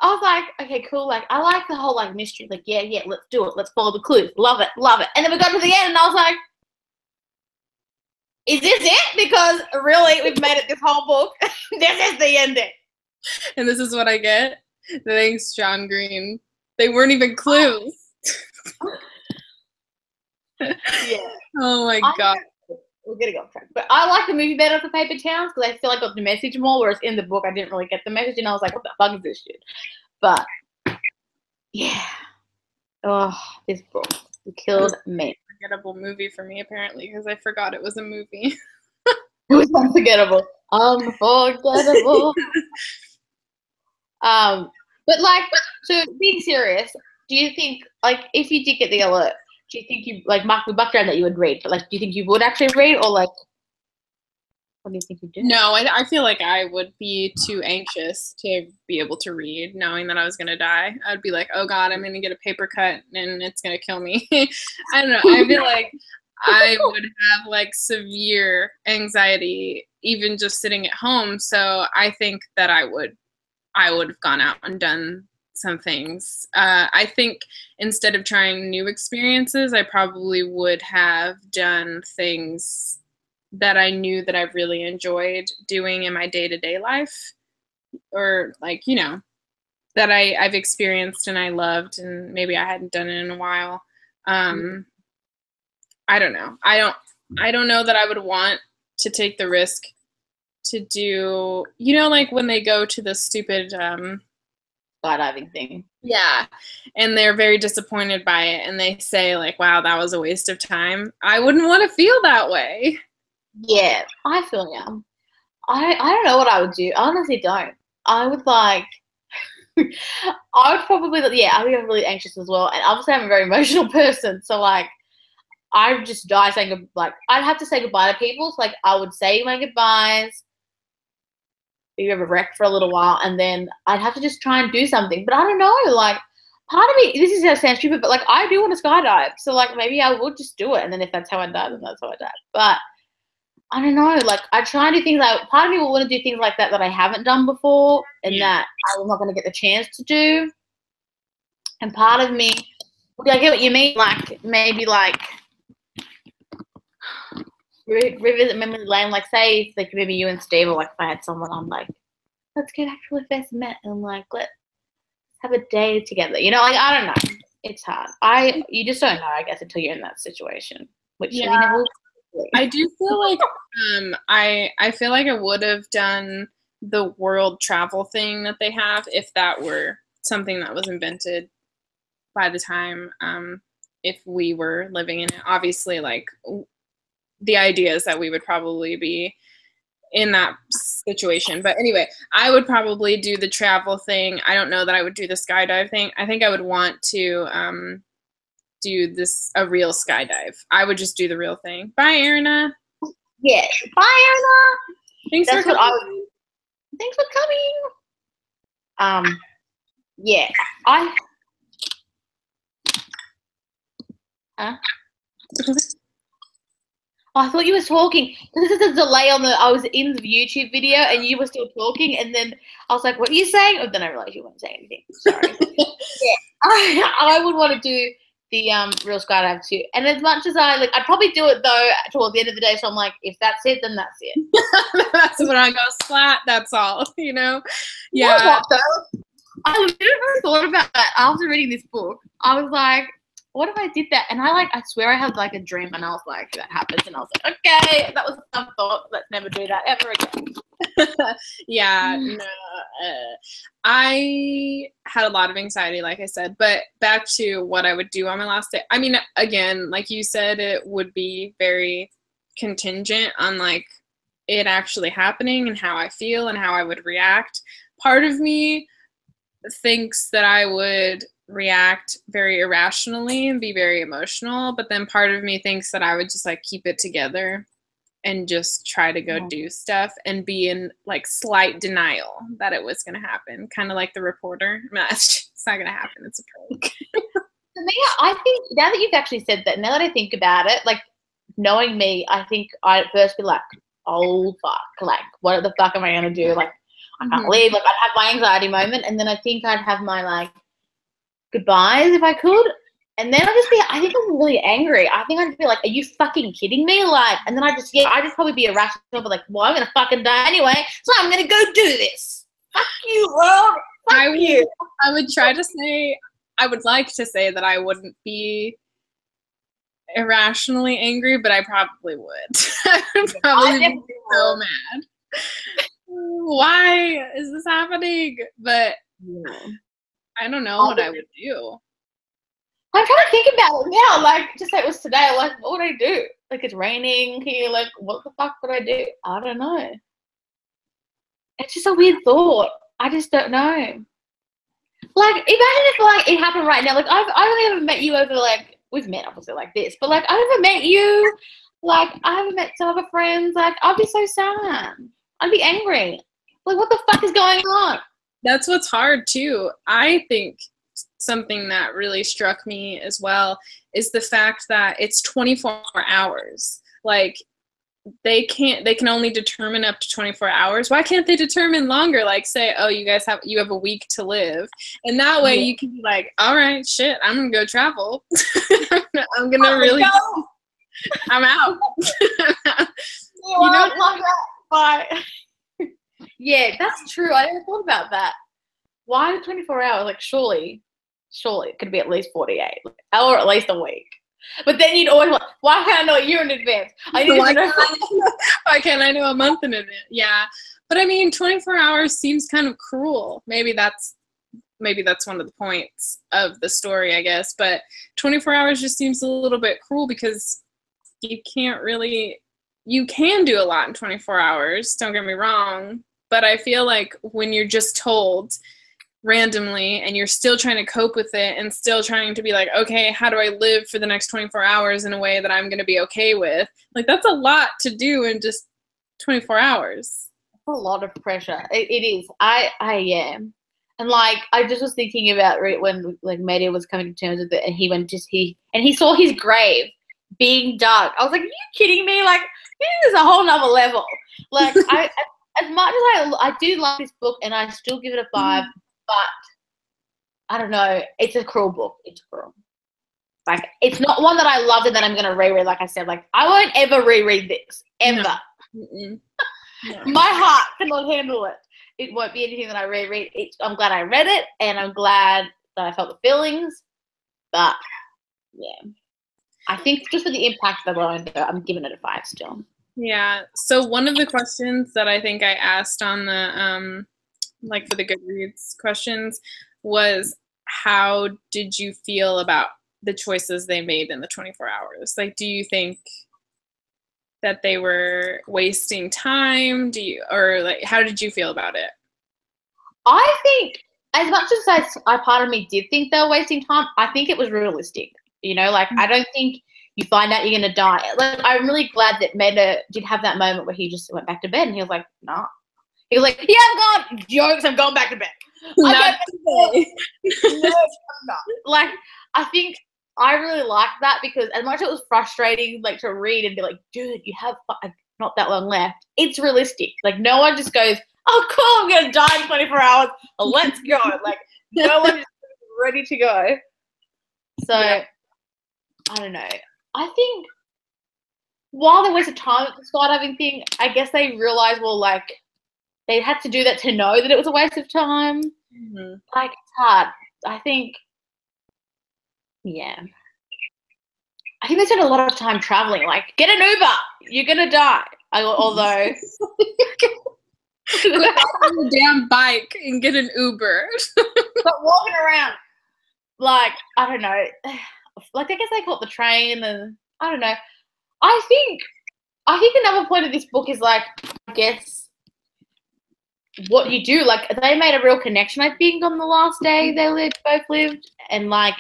Speaker 1: was like, okay, cool. I like the whole mystery. Yeah, let's do it. Let's follow the clues. Love it. And then we got to the end, and I was like, is this it? Because really, we've made it this whole book. This is the ending.
Speaker 2: And this is what I get. Thanks, John Green. They weren't even clues.
Speaker 1: Yeah.
Speaker 2: Oh my god.
Speaker 1: We're getting off track. But I like the movie better for Paper Towns because I feel I got the message more, whereas in the book I didn't really get the message and I was like, what the fuck is this shit? But yeah. Oh, this book killed me.
Speaker 2: Unforgettable movie for me, apparently, because I forgot it was a movie.
Speaker 1: It was unforgettable. Unforgettable. But like, so being serious, do you think, like, if you did get the alert, do you think you, like, we bucked around that you would read, but like, do you think you would actually read, or like, what do you think you'd do?
Speaker 2: No, I feel like I would be too anxious to be able to read, knowing that I was going to die. I'd be like, oh God, I'm going to get a paper cut and it's going to kill me. I don't know. I feel like I would have like severe anxiety, even just sitting at home. So I think that I would have gone out and done some things. I think instead of trying new experiences, I probably would have done things that I knew that I really enjoyed doing in my day-to-day life, or like, you know, that I've experienced and I loved, and maybe I hadn't done it in a while. I don't know. I don't know that I would want to take the risk to do, you know, like when they go to the stupid
Speaker 1: skydiving thing.
Speaker 2: Yeah. And they're very disappointed by it and they say like, wow, that was a waste of time. I wouldn't want to feel that way.
Speaker 1: Yeah, I feel you. I don't know what I would do. I honestly don't. I would like, I would probably, yeah, I'd be really anxious as well. And obviously I'm a very emotional person. So like, I would just die saying, like, I'd have to say goodbye to people. So like, I would say my goodbyes. You have a wreck for a little while, and then I'd have to just try and do something. But I don't know, like, part of me, this is gonna sound stupid, but like, I do want to skydive. So like, maybe I would just do it, and then if that's how I die, then that's how I die. But I don't know, like, I try and do things like, part of me will want to do things like that I haven't done before, and that I'm not going to get the chance to do. And part of me, I get what you mean, like, maybe like, revisit memory lane, like, say, if, like, maybe you and Steve, or like, if I had someone, I'm like, let's go back to when we first met, and like, let's have a day together. You know, like, I don't know. It's hard. You just don't know, I guess, until you're in that situation, which we never will.
Speaker 2: I do feel like I feel like I would have done the world travel thing that they have if that were something that was invented by the time if we were living in it. Obviously, like, the idea is that we would probably be in that situation. But anyway, I would probably do the travel thing. I don't know that I would do the skydive thing. I think I would want to do a real skydive. I would just do the real thing. Bye, Erina.
Speaker 1: Yeah. Bye, Erina.
Speaker 2: Thanks for coming.
Speaker 1: Thanks for coming. Yeah. I thought you were talking. This is a delay on I was in the YouTube video and you were still talking, and then I was like, what are you saying? And then I realized you weren't saying anything. Sorry. Yeah. I would want to do the real skydive too. And as much as I'd probably do it though towards the end of the day. So I'm like, if that's it, then that's it.
Speaker 2: That's when I go splat. That's all, you know? Yeah.
Speaker 1: You know what, though? I literally thought about that after reading this book. I was like, what if I did that? And I swear I had like a dream, and I was like, that happens. And I was like, okay, that was some thought. Let's never do that ever again.
Speaker 2: Yeah, no. I had a lot of anxiety, like I said, but back to what I would do on my last day. I mean, again, like you said, it would be very contingent on like it actually happening and how I feel and how I would react. Part of me thinks that I would react very irrationally and be very emotional, but then part of me thinks that I would just like keep it together and just try to go do stuff and be in like slight denial that it was going to happen, kind of like the reporter. It's not going to happen, it's a prank.
Speaker 1: For me, I think now that you've actually said that, now that I think about it, like, knowing me, I think I'd first be like, oh fuck, like, what the fuck am I going to do? Like, I can't leave. Like, I'd have my anxiety moment, and then I think I'd have my like goodbyes if I could, and then I think I'm really angry. I think I'd be like, are you fucking kidding me? Like, and then I'd just probably be irrational, but like, well, I'm gonna fucking die anyway, so I'm gonna go do this. Fuck you, world. Fuck you.
Speaker 2: I would try to say, I would like to say that I wouldn't be irrationally angry, but I probably would. I would probably be so mad. Why is this happening? But I don't know what I would do.
Speaker 1: I'm trying to think about it now. Like, just say it was today. Like, what would I do? Like, it's raining here. Like, what the fuck would I do? I don't know. It's just a weird thought. I just don't know. Like, imagine if like it happened right now. Like, I've only ever met you over like we've met obviously like this, but like I never met you. Like, I haven't met some other friends. Like, I'd be so sad. I'd be angry. Like, what the fuck is going on?
Speaker 2: That's what's hard too. I think something that really struck me as well is the fact that it's 24 hours. Like, they can only determine up to 24 hours. Why can't they determine longer? Like, say, oh, you have a week to live, and that way you can be like, all right, shit, I'm gonna go travel. I'm gonna really go. I'm out.
Speaker 1: You know, like that. Bye. Yeah, that's true. I never thought about that. Why 24 hours? Like, surely it could be at least 48, or at least a week. But then you'd always like, why can't I know a year in advance?
Speaker 2: Why can't I know a month in advance? Yeah. But I mean, 24 hours seems kind of cruel. Maybe that's one of the points of the story, I guess. But 24 hours just seems a little bit cruel because you can do a lot in 24 hours. Don't get me wrong. But I feel like when you're just told randomly and you're still trying to cope with it and still trying to be like, okay, how do I live for the next 24 hours in a way that I'm going to be okay with? Like, that's a lot to do in just 24 hours.
Speaker 1: A lot of pressure. It is. I am. And like, I just was thinking about when like Mateo was coming to terms with it, and he saw his grave being dug. I was like, are you kidding me? Like, this is a whole nother level. Like, as much as I do like this book, and I still give it a 5, but I don't know. It's a cruel book. It's cruel. Like, it's not one that I loved and that I'm going to reread. Like I said, like, I won't ever reread this ever. No. No. My heart cannot handle it. It won't be anything that I reread. I'm glad I read it, and I'm glad that I felt the feelings. But yeah, I think just for the impact that I'm giving it a 5 still.
Speaker 2: Yeah. So one of the questions that I think I asked on the like for the Goodreads questions was, how did you feel about the choices they made in the 24 hours? Like, do you think that they were wasting time? Or like, how did you feel about it?
Speaker 1: I think, as much as I part of me did think they were wasting time, I think it was realistic. You know, like, I don't think you find out you're going to die. Like, I'm really glad that Meta did have that moment where he just went back to bed, and he was like, nah. He was like, yeah, I'm gone. Jokes, I'm going back to bed.
Speaker 2: Not today.
Speaker 1: No, I'm not. Like, I think I really liked that, because as much as it was frustrating, like, to read and be like, dude, you have not that long left, it's realistic. Like, no one just goes, oh, cool, I'm going to die in 24 hours. Let's go. Like, no one is ready to go. So, yeah. I don't know. I think while they wasted time at the skydiving thing, I guess they realized, well, like, they had to do that to know that it was a waste of time. Mm-hmm. Like, it's hard. I think, yeah. I think they spent a lot of time traveling. Like, get an Uber. You're going to die. Although.
Speaker 2: Get on a damn bike and get an Uber.
Speaker 1: But walking around, like, I don't know. Like, I guess they call it the train, and I don't know. I think another point of this book is, like, I guess, what you do. Like, they made a real connection, I think, on the last day they both lived. And, like,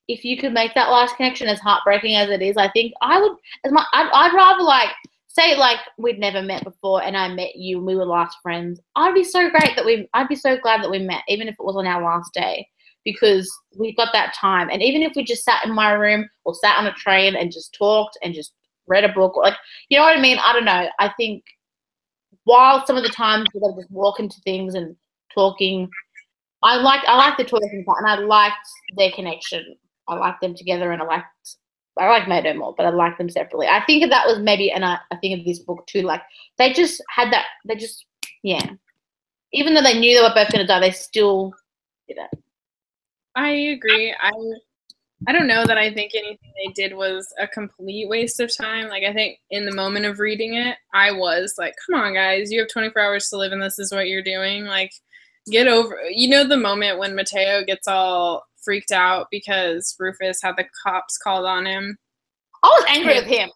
Speaker 1: if you could make that last connection, as heartbreaking as it is, I think I'd rather, like, say, like, we'd never met before and I met you and we were last friends. I'd be so glad that we met, even if it was on our last day, because we got that time. And even if we just sat in my room or sat on a train and just talked and just read a book, or, like, you know what I mean? I don't know. I think while some of the times we got to just walk into things and talking, I like the talking part, and I liked their connection. I liked them together, and I like Mateo more, but I liked them separately. I think that was maybe, and I think of this book too, like, they just had that, yeah. Even though they knew they were both going to die, they still did it.
Speaker 2: I agree. I don't know that I think anything they did was a complete waste of time. Like, I think in the moment of reading it, I was like, come on, guys, you have 24 hours to live and this is what you're doing. Like, get over, you know, the moment when Mateo gets all freaked out because Rufus had the cops called on him.
Speaker 1: I was angry with him.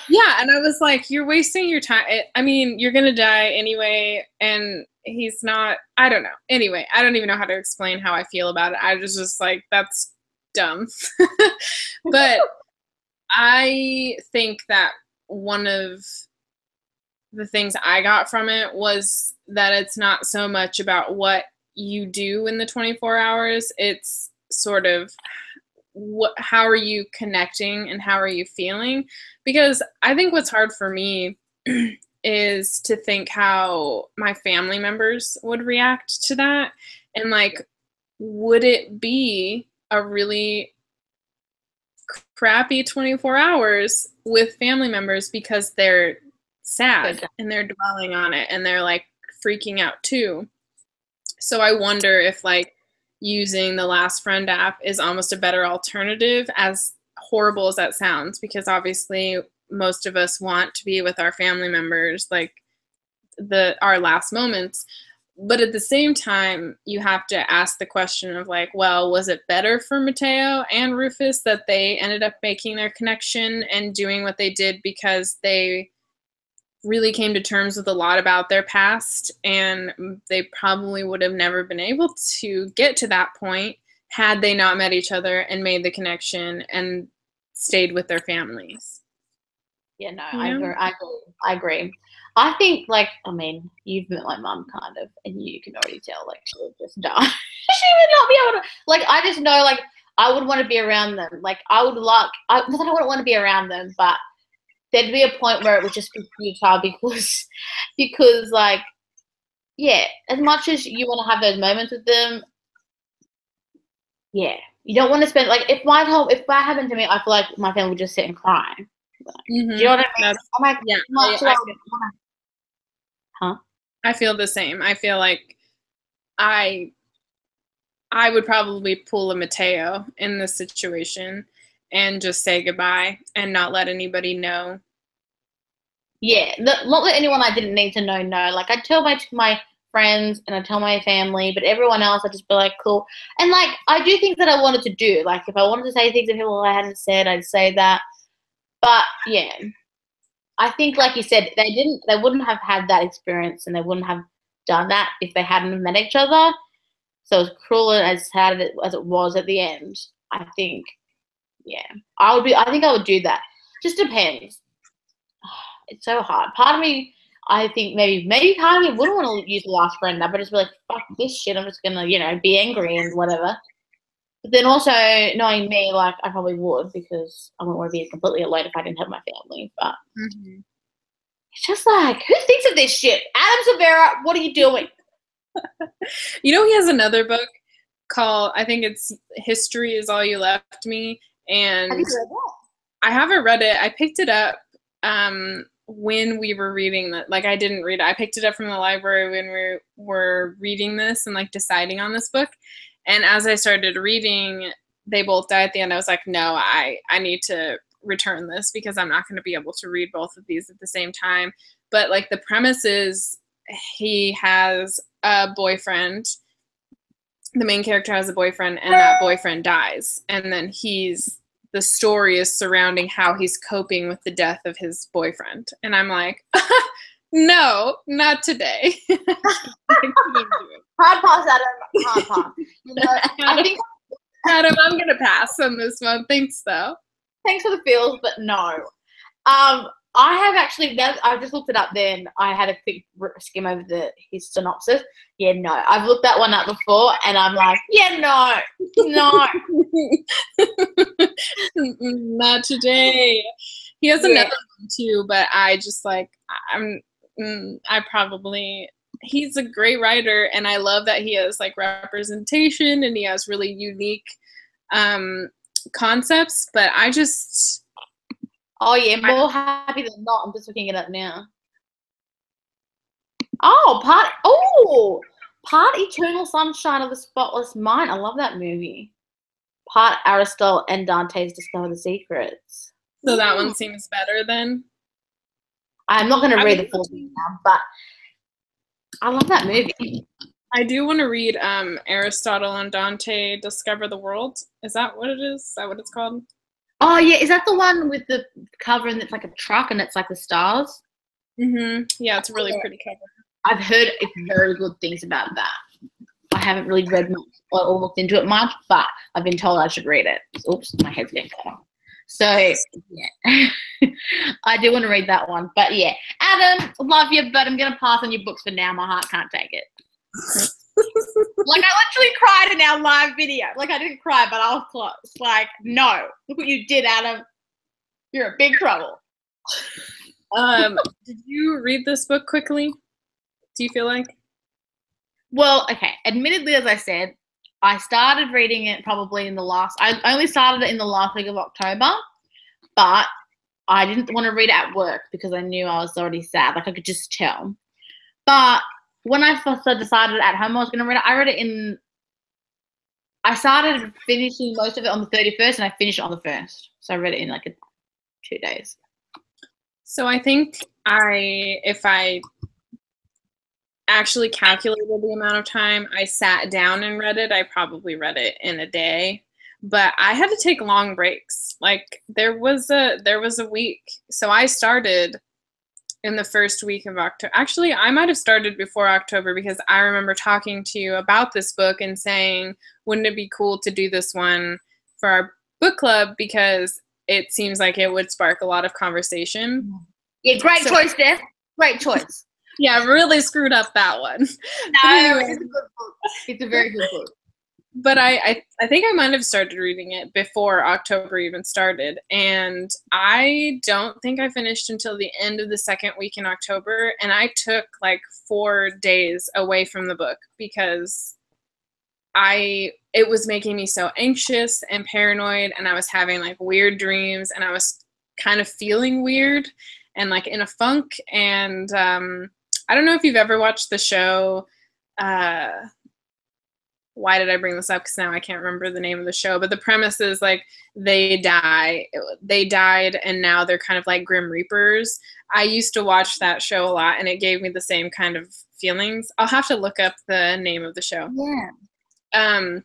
Speaker 2: Yeah, and I was like, you're wasting your time. I mean, you're going to die anyway, and he's not, I don't know. Anyway, I don't even know how to explain how I feel about it. I was just like, that's dumb. But I think that one of the things I got from it was that it's not so much about what you do in the 24 hours. It's sort of how are you connecting and how are you feeling? Because I think what's hard for me is to think how my family members would react to that. And like, would it be a really crappy 24 hours with family members because they're sad and they're dwelling on it and they're like freaking out too? So I wonder if like using the Last Friend app is almost a better alternative, as horrible as that sounds, because obviously most of us want to be with our family members, like our last moments. But at the same time, you have to ask the question of like, well, was it better for Mateo and Rufus that they ended up making their connection and doing what they did because they really came to terms with a lot about their past, and they probably would have never been able to get to that point had they not met each other and made the connection and stayed with their families.
Speaker 1: Yeah, no, I agree. I think, like, I mean, you've met my mum kind of, and you can already tell, like, she would just die. She would not be able to, like, I just know, like, I would want to be around them. Like, not that I wouldn't want to be around them, but there'd be a point where it would just be futile because, like, yeah, as much as you want to have those moments with them, yeah, you don't want to spend, like, if that happened to me, I feel like my family would just sit and cry. Like, do you know what I mean?
Speaker 2: I feel the same. I feel like I would probably pull a Mateo in this situation and just say goodbye and not let anybody know.
Speaker 1: Yeah, not let anyone I didn't need to know know. Like, I'd tell my friends and I'd tell my family, but everyone else I'd just be like, cool. And, like, I do things that I wanted to do. Like, if I wanted to say things to people I hadn't said, I'd say that. But, yeah, I think, like you said, they wouldn't have had that experience and they wouldn't have done that if they hadn't met each other. So as cruel and as sad as it was at the end, I think, yeah, I think I would do that. Just depends. It's so hard. Part of me, I think maybe part of me wouldn't want to use the Last Friend app, but just be like, fuck this shit. I'm just gonna, be angry and whatever. But then also knowing me, like, I probably would, because I wouldn't want to be completely alone if I didn't have my family. But it's just like, who thinks of this shit? Adam Severa, what are you doing?
Speaker 2: He has another book called, I think it's History Is All You Left Me. And
Speaker 1: have you read that?
Speaker 2: I haven't read it. I picked it up when we were reading that. Like, I didn't read it. I picked it up from the library when we were reading this and like deciding on this book. And as I started reading, they both died at the end. I was like, no, I need to return this because I'm not going to be able to read both of these at the same time. But like, the premise is he has a boyfriend. The main character has a boyfriend, and that boyfriend dies. And then the story is surrounding how he's coping with the death of his boyfriend. And I'm like, no, not today.
Speaker 1: Hard pass, Adam. Hard pass. I think
Speaker 2: Adam, I'm going to pass on this one. Thanks, though.
Speaker 1: Thanks for the feels, but no. I have actually, I just looked it up then. I had a quick skim over his synopsis. Yeah, no. I've looked that one up before, and I'm like, yeah, no.
Speaker 2: Not today. He has another one, too, but I just, like, he's a great writer, and I love that he has, like, representation, and he has really unique concepts, but I just...
Speaker 1: Oh, yeah, more happy than not. I'm just looking it up now. Oh, part Eternal Sunshine of the Spotless Mind. I love that movie. Part Aristotle and Dante's Discover the Secrets.
Speaker 2: So that one seems better then?
Speaker 1: I'm not going to read the full thing now, but I love that movie.
Speaker 2: I do want to read Aristotle and Dante Discover the World. Is that what it is? Is that what it's called?
Speaker 1: Oh yeah, is that the one with the cover and it's like a truck and it's like the stars?
Speaker 2: Yeah, it's a really pretty cover.
Speaker 1: I've heard very good things about that. I haven't really read much or looked into it much, but I've been told I should read it. Oops, my head's getting cut off. So yeah, I do want to read that one. But yeah, Adam, love you, but I'm gonna pass on your books for now. My heart can't take it. Like I literally cried in our live video. Like I didn't cry, but I was close. Like, no, look what you did, Adam. You're in big trouble.
Speaker 2: Did you read this book quickly? Do you feel like?
Speaker 1: Well, okay. Admittedly, as I said, I started reading it probably I only started it in the last week of October, but I didn't want to read it at work because I knew I was already sad. Like I could just tell. But when I first decided at home I was going to read it, I started finishing most of it on the 31st and I finished it on the 1st. So I read it in like 2 days.
Speaker 2: So I think if I actually calculated the amount of time I sat down and read it, I probably read it in a day. But I had to take long breaks. Like there was a week. So I started in the first week of October. Actually, I might have started before October because I remember talking to you about this book and saying, wouldn't it be cool to do this one for our book club because it seems like it would spark a lot of conversation.
Speaker 1: Yeah, great choice, Steph. Great choice.
Speaker 2: Yeah, really screwed up that one.
Speaker 1: No, anyway, it's a good book. It's a very good book.
Speaker 2: But I think I might have started reading it before October even started. And I don't think I finished until the end of the second week in October. And I took like 4 days away from the book because it was making me so anxious and paranoid. And I was having like weird dreams and I was kind of feeling weird and like in a funk. And I don't know if you've ever watched the show, why did I bring this up? Because now I can't remember the name of the show. But the premise is like they died and now they're kind of like Grim Reapers. I used to watch that show a lot and it gave me the same kind of feelings. I'll have to look up the name of the show.
Speaker 1: Yeah.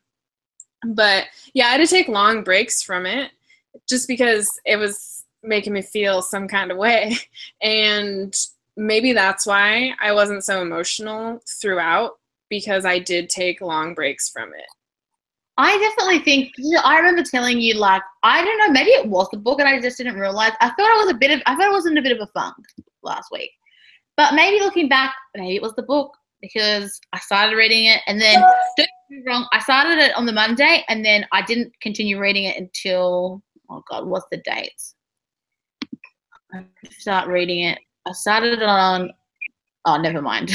Speaker 2: But yeah, I had to take long breaks from it just because it was making me feel some kind of way. And maybe that's why I wasn't so emotional throughout, because I did take long breaks from it.
Speaker 1: I definitely think, I remember telling you, like, I don't know, maybe it was the book and I just didn't realize. I thought I was in a bit of a funk last week. But maybe looking back, maybe it was the book because I started reading it and then, don't get me wrong, I started it on the Monday and then I didn't continue reading it until, oh God, what's the dates? I start reading it. I started it on, oh, never mind.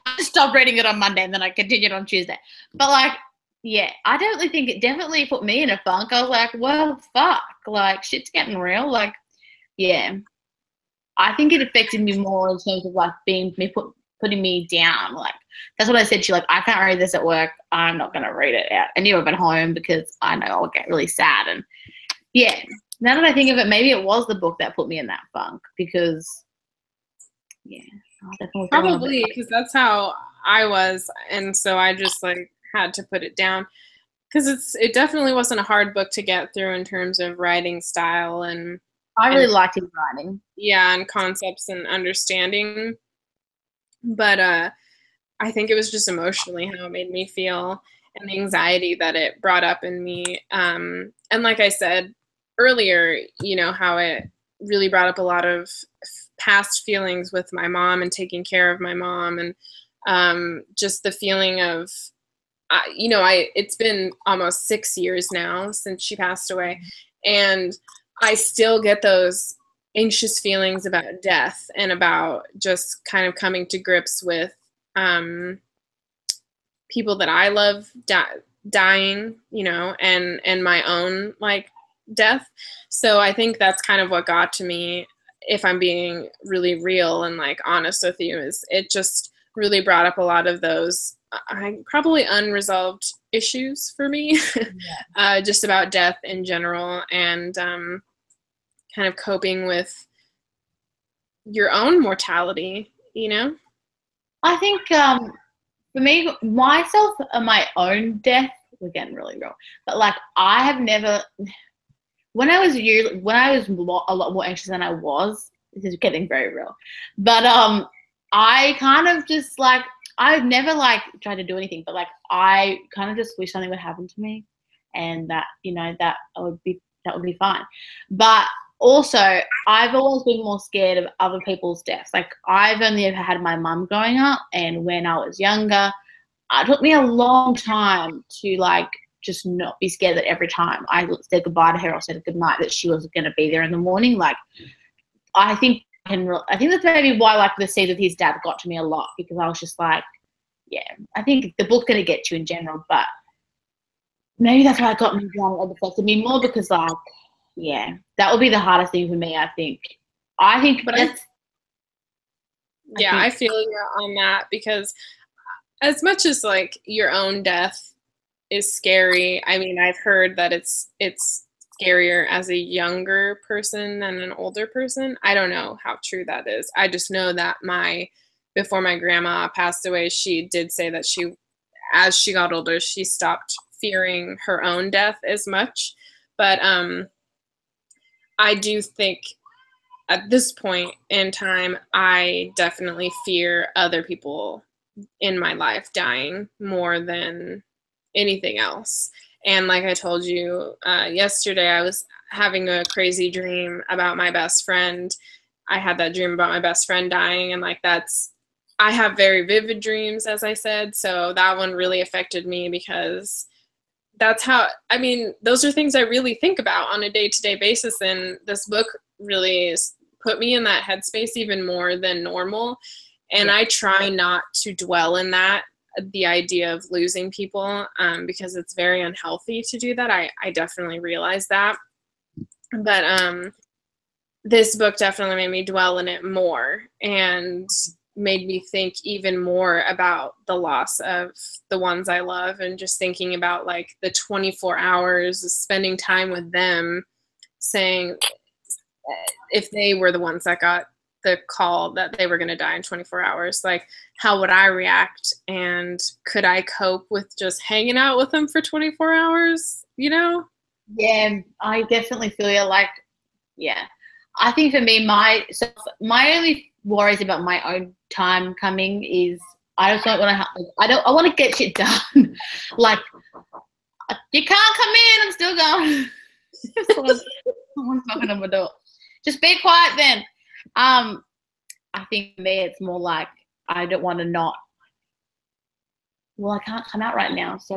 Speaker 1: I stopped reading it on Monday and then I continued on Tuesday. But like, yeah, I definitely think it definitely put me in a funk. I was like, well, fuck, like shit's getting real. Like, yeah, I think it affected me more in terms of like putting me down. Like, that's what I said to you. Like, I can't read this at work. I'm not going to read it out anywhere but home because I know I'll get really sad. And yeah, now that I think of it, maybe it was the book that put me in that funk because, yeah.
Speaker 2: Probably because that's how I was, and so I just like had to put it down because it definitely wasn't a hard book to get through in terms of writing style and
Speaker 1: I really liked his writing.
Speaker 2: Yeah, and concepts and understanding, but I think it was just emotionally how it made me feel and the anxiety that it brought up in me, and like I said earlier, you know, how it really brought up a lot of past feelings with my mom and taking care of my mom and just the feeling of, it's been almost 6 years now since she passed away. And I still get those anxious feelings about death and about just kind of coming to grips with people that I love dying, you know, and my own like death. So I think that's kind of what got to me, if I'm being really real and like honest with you, is it just really brought up a lot of those probably unresolved issues for me. Yeah. Just about death in general and kind of coping with your own mortality, you know?
Speaker 1: I think for me, myself and my own death, we're getting really real. But like, I have never. When I was a lot more anxious than I was, this is getting very real. But I kind of just like, I've never like tried to do anything, but like I kind of just wish something would happen to me, and that that would be fine. But also, I've always been more scared of other people's deaths. Like I've only ever had my mum growing up, and when I was younger, it took me a long time to like just not be scared that every time I said goodbye to her or said goodnight that she was going to be there in the morning. Like, I think that's maybe why like the scene with his dad got to me a lot, because I was just like, yeah, I think the book's going to get you in general, but maybe that's why it got me down. It affected me more because like, yeah, that would be the hardest thing for me, I think. But
Speaker 2: I feel you on that, because as much as like your own death is scary, I mean, I've heard that it's scarier as a younger person than an older person. I don't know how true that is. I just know that before my grandma passed away, she did say that as she got older, she stopped fearing her own death as much. But I do think at this point in time, I definitely fear other people in my life dying more than anything else. And like I told you yesterday, I was having a crazy dream about my best friend. I had that dream about my best friend dying, and like I have very vivid dreams, as I said, so that one really affected me, because that's how, I mean, those are things I really think about on a day-to-day basis, and this book really put me in that headspace even more than normal. And I try not to dwell in that, the idea of losing people, because it's very unhealthy to do that. I definitely realize that. But this book definitely made me dwell in it more, and made me think even more about the loss of the ones I love, and just thinking about like the 24 hours, spending time with them, saying if they were the ones that got the call that they were going to die in 24 hours, like how would I react, and could I cope with just hanging out with them for 24 hours,
Speaker 1: Yeah, I definitely feel you. Like, yeah, I think for me, my only worries about my own time coming is I just don't want to. I want to get shit done. Like, you can't come in. I'm still going. Someone's knocking on my door. Just be quiet then. I think for me, it's more like I don't want to not. Well, I can't come out right now, so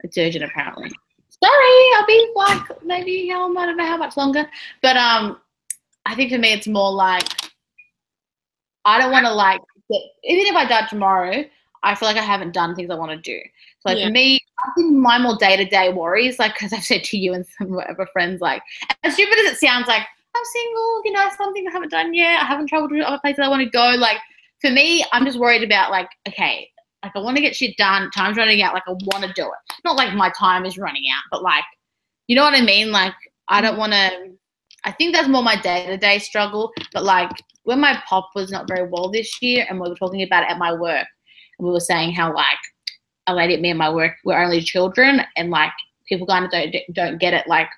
Speaker 1: it's urgent apparently. Sorry, I'll be like maybe I don't know how much longer. But I think for me, it's more like I don't want to like even if I die tomorrow, I feel like I haven't done things I want to do. So like for me, I think my more day-to-day worries, like because I've said to you and some whatever friends, like as stupid as it sounds, like I'm single, something I haven't done yet. I haven't traveled to other places I want to go. Like for me, I'm just worried about like, okay, like I want to get shit done. Time's running out. Like I want to do it. Not like my time is running out, but like, you know what I mean? Like I don't want to. I think that's more my day-to-day struggle. But like when my pop was not very well this year, and we were talking about it at my work, and we were saying how like a lady at me and my work were only children, and like people kind of don't get it. Like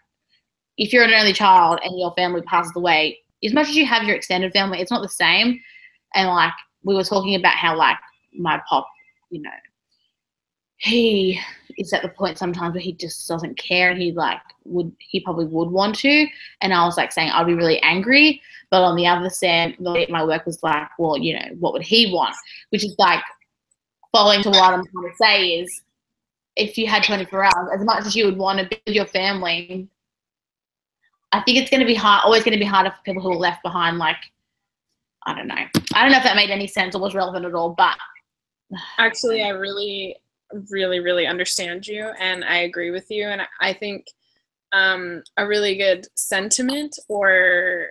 Speaker 1: if you're an only child and your family passes away, as much as you have your extended family, it's not the same. And like we were talking about how like my pop, he is at the point sometimes where he just doesn't care, and he probably would want to. And I was like saying I'd be really angry, but on the other side, my work was like, well, what would he want? Which is like following to what I'm trying to say is, if you had 24 hours, as much as you would want to be with your family, I think it's going to be always going to be harder for people who are left behind. Like, I don't know if that made any sense or was relevant at all, but
Speaker 2: actually, I really, really, really understand you, and I agree with you. And I think a really good sentiment, or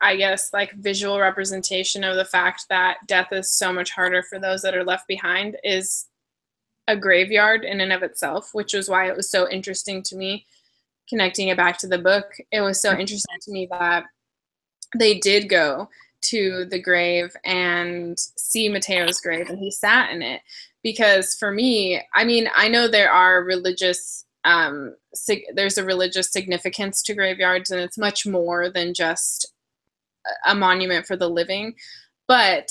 Speaker 2: I guess like visual representation of the fact that death is so much harder for those that are left behind, is a graveyard in and of itself, which was why it was so interesting to me, connecting it back to the book. It was so interesting to me that they did go to the grave and see Mateo's grave, and he sat in it. Because for me, I mean, I know there are religious, there's a religious significance to graveyards, and it's much more than just a monument for the living. But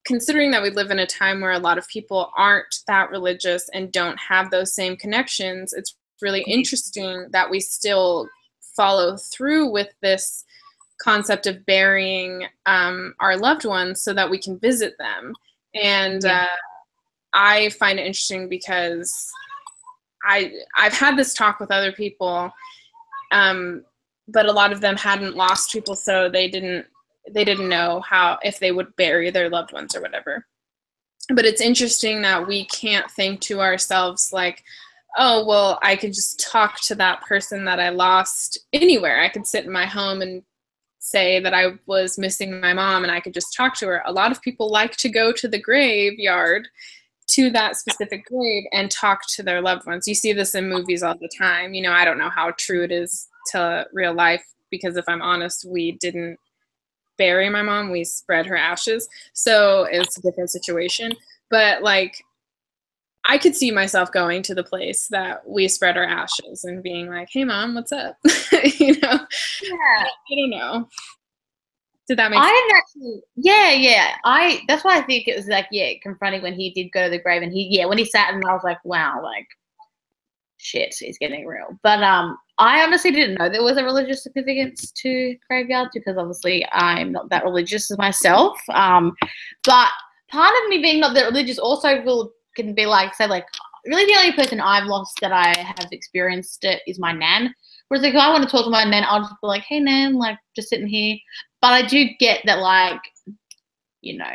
Speaker 2: considering that we live in a time where a lot of people aren't that religious and don't have those same connections, it's really interesting that we still follow through with this concept of burying our loved ones so that we can visit them. And I find it interesting because I've had this talk with other people, but a lot of them hadn't lost people, so they didn't know how, if they would bury their loved ones or whatever. But it's interesting that we can't think to ourselves like, oh, well, I could just talk to that person that I lost anywhere. I could sit in my home and say that I was missing my mom and I could just talk to her. A lot of people like to go to the graveyard, to that specific grave, and talk to their loved ones. You see this in movies all the time. You know, I don't know how true it is to real life, because if I'm honest, we didn't bury my mom, we spread her ashes. So it's a different situation. But like, I could see myself going to the place that we spread our ashes and being like, hey mom, what's up? You know?
Speaker 1: Yeah.
Speaker 2: I don't know. Did that make sense?
Speaker 1: I didn't actually, yeah. That's why I think it was like, confronting when he did go to the grave, and when he sat, and I was like, wow, like, shit, he's getting real. But I honestly didn't know there was a religious significance to graveyards, because obviously I'm not that religious as myself. But part of me being not that religious also can be like, say, like, really the only person I've lost that I have experienced it is my nan. Whereas like, if I want to talk to my nan, I'll just be like, hey nan, like, just sitting here. But I do get that, like, you know,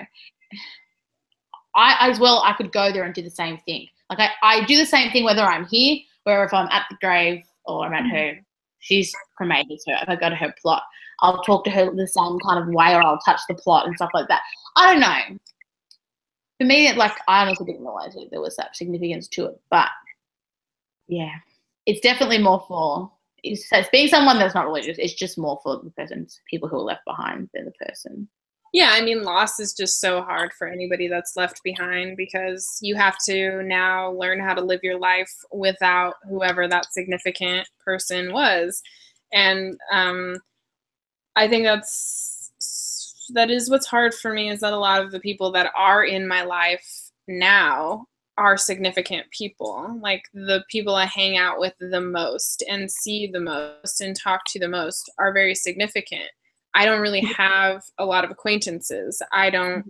Speaker 1: I could go there and do the same thing. Like I do the same thing whether I'm here, or if I'm at the grave, or I'm at her, she's cremated, so if I go to her plot, I'll talk to her the same kind of way, or I'll touch the plot and stuff like that. I don't know. For me, like, I honestly didn't realize that there was that significance to it. But yeah, it's definitely more for, it's being someone that's not religious. It's just more for the person's, people who are left behind than the person.
Speaker 2: Yeah, I mean, loss is just so hard for anybody that's left behind, because you have to now learn how to live your life without whoever that significant person was. And I think that is what's hard for me, is that a lot of the people that are in my life now are significant people. Like, the people I hang out with the most and see the most and talk to the most are very significant. I don't really have a lot of acquaintances. I'm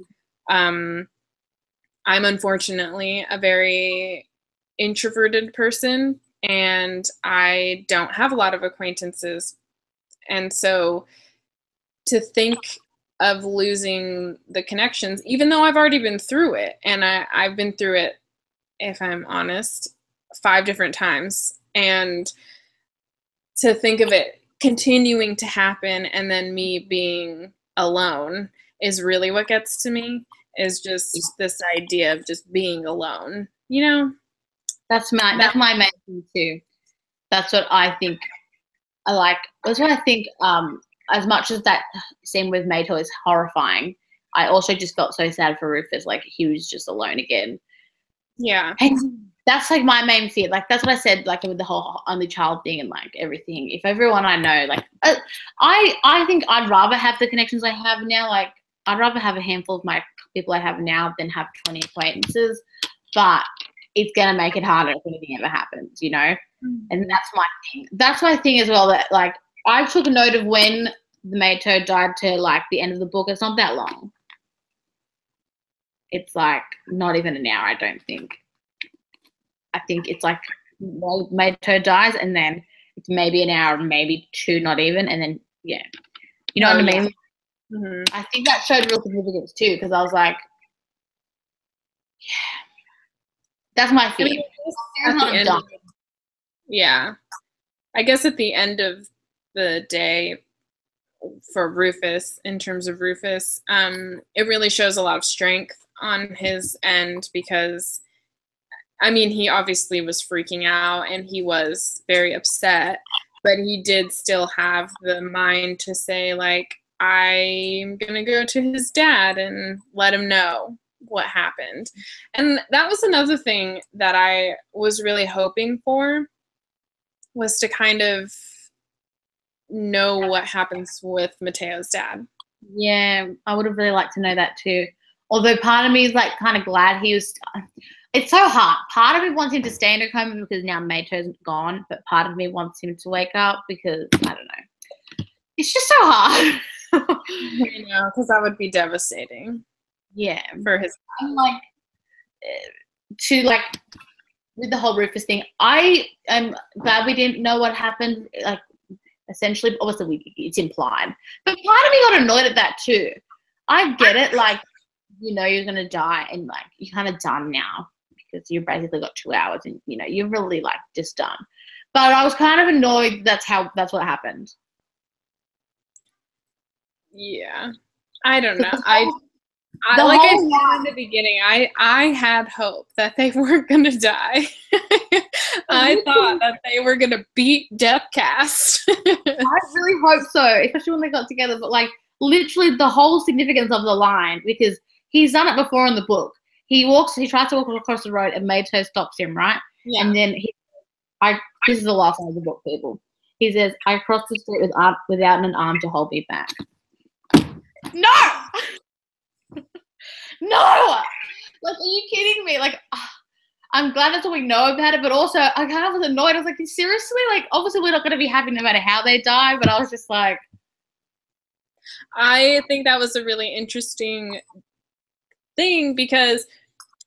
Speaker 2: unfortunately a very introverted person, and I don't have a lot of acquaintances. And so to think of losing the connections, even though I've already been through it, and I've been through it, if I'm honest, 5 different times, and to think of it continuing to happen and then me being alone is really what gets to me, is just this idea of just being alone, you know?
Speaker 1: That's my main thing too. That's what I think. That's what I think, as much as that scene with Mateo is horrifying, I also just felt so sad for Rufus. Like, he was just alone again.
Speaker 2: Yeah.
Speaker 1: And that's like my main fear. Like, that's what I said, like, with the whole only child thing and like everything. If everyone I know, like, I think I'd rather have the connections I have now. Like, I'd rather have a handful of my people I have now than have 20 acquaintances. But it's going to make it harder if anything ever happens, you know? And that's my thing. That's my thing as well, that, like, I took a note of when the Mateo died to, like, the end of the book. It's not that long. It's, like, not even an hour, I don't think. I think it's, like, Mateo dies, and then it's maybe an hour, maybe 2, not even, and then, yeah. You know what I mean?
Speaker 2: Mm-hmm.
Speaker 1: I think that showed real significance, too, because I was like, yeah. That's my fear.
Speaker 2: Yeah. I guess at the end of the day, for Rufus, in terms of Rufus, it really shows a lot of strength on his end, because, I mean, he obviously was freaking out and he was very upset, but he did still have the mind to say, like, I'm going to go to his dad and let him know what happened. And that was another thing that I was really hoping for, was to kind of know what happens with Mateo's dad.
Speaker 1: Yeah, I would have really liked to know that too. Although part of me is like kind of glad he was. It's so hard. Part of me wants him to stay in a coma because now Mateo's gone, but part of me wants him to wake up because I don't know. It's just so hard.
Speaker 2: You know, because that would be devastating.
Speaker 1: Yeah,
Speaker 2: for his.
Speaker 1: I'm like to like with the whole Rufus thing. I am glad we didn't know what happened. Like essentially, obviously, it's implied, but part of me got annoyed at that too. I get it, like you know you're gonna die, and like you're kind of done now because you've basically got 2 hours, and you know you're really like just done. But I was kind of annoyed that's what happened.
Speaker 2: Yeah, I don't know. I like I said in the beginning, I had hope that they weren't gonna die. I thought that they were gonna beat Deathcast.
Speaker 1: I really hope so, especially when they got together. But like literally the whole significance of the line, because he's done it before in the book. He tries to walk across the road and Mateo stops him, right?
Speaker 2: Yeah.
Speaker 1: And then this is the last line of the book, people. He says, I crossed the street without an arm to hold me back. No! No! Like, are you kidding me? Like, I'm glad that's all we know about it, but also I kind of was annoyed. I was like, seriously? Like, obviously we're not going to be happy no matter how they die, but I was just like.
Speaker 2: I think that was a really interesting thing because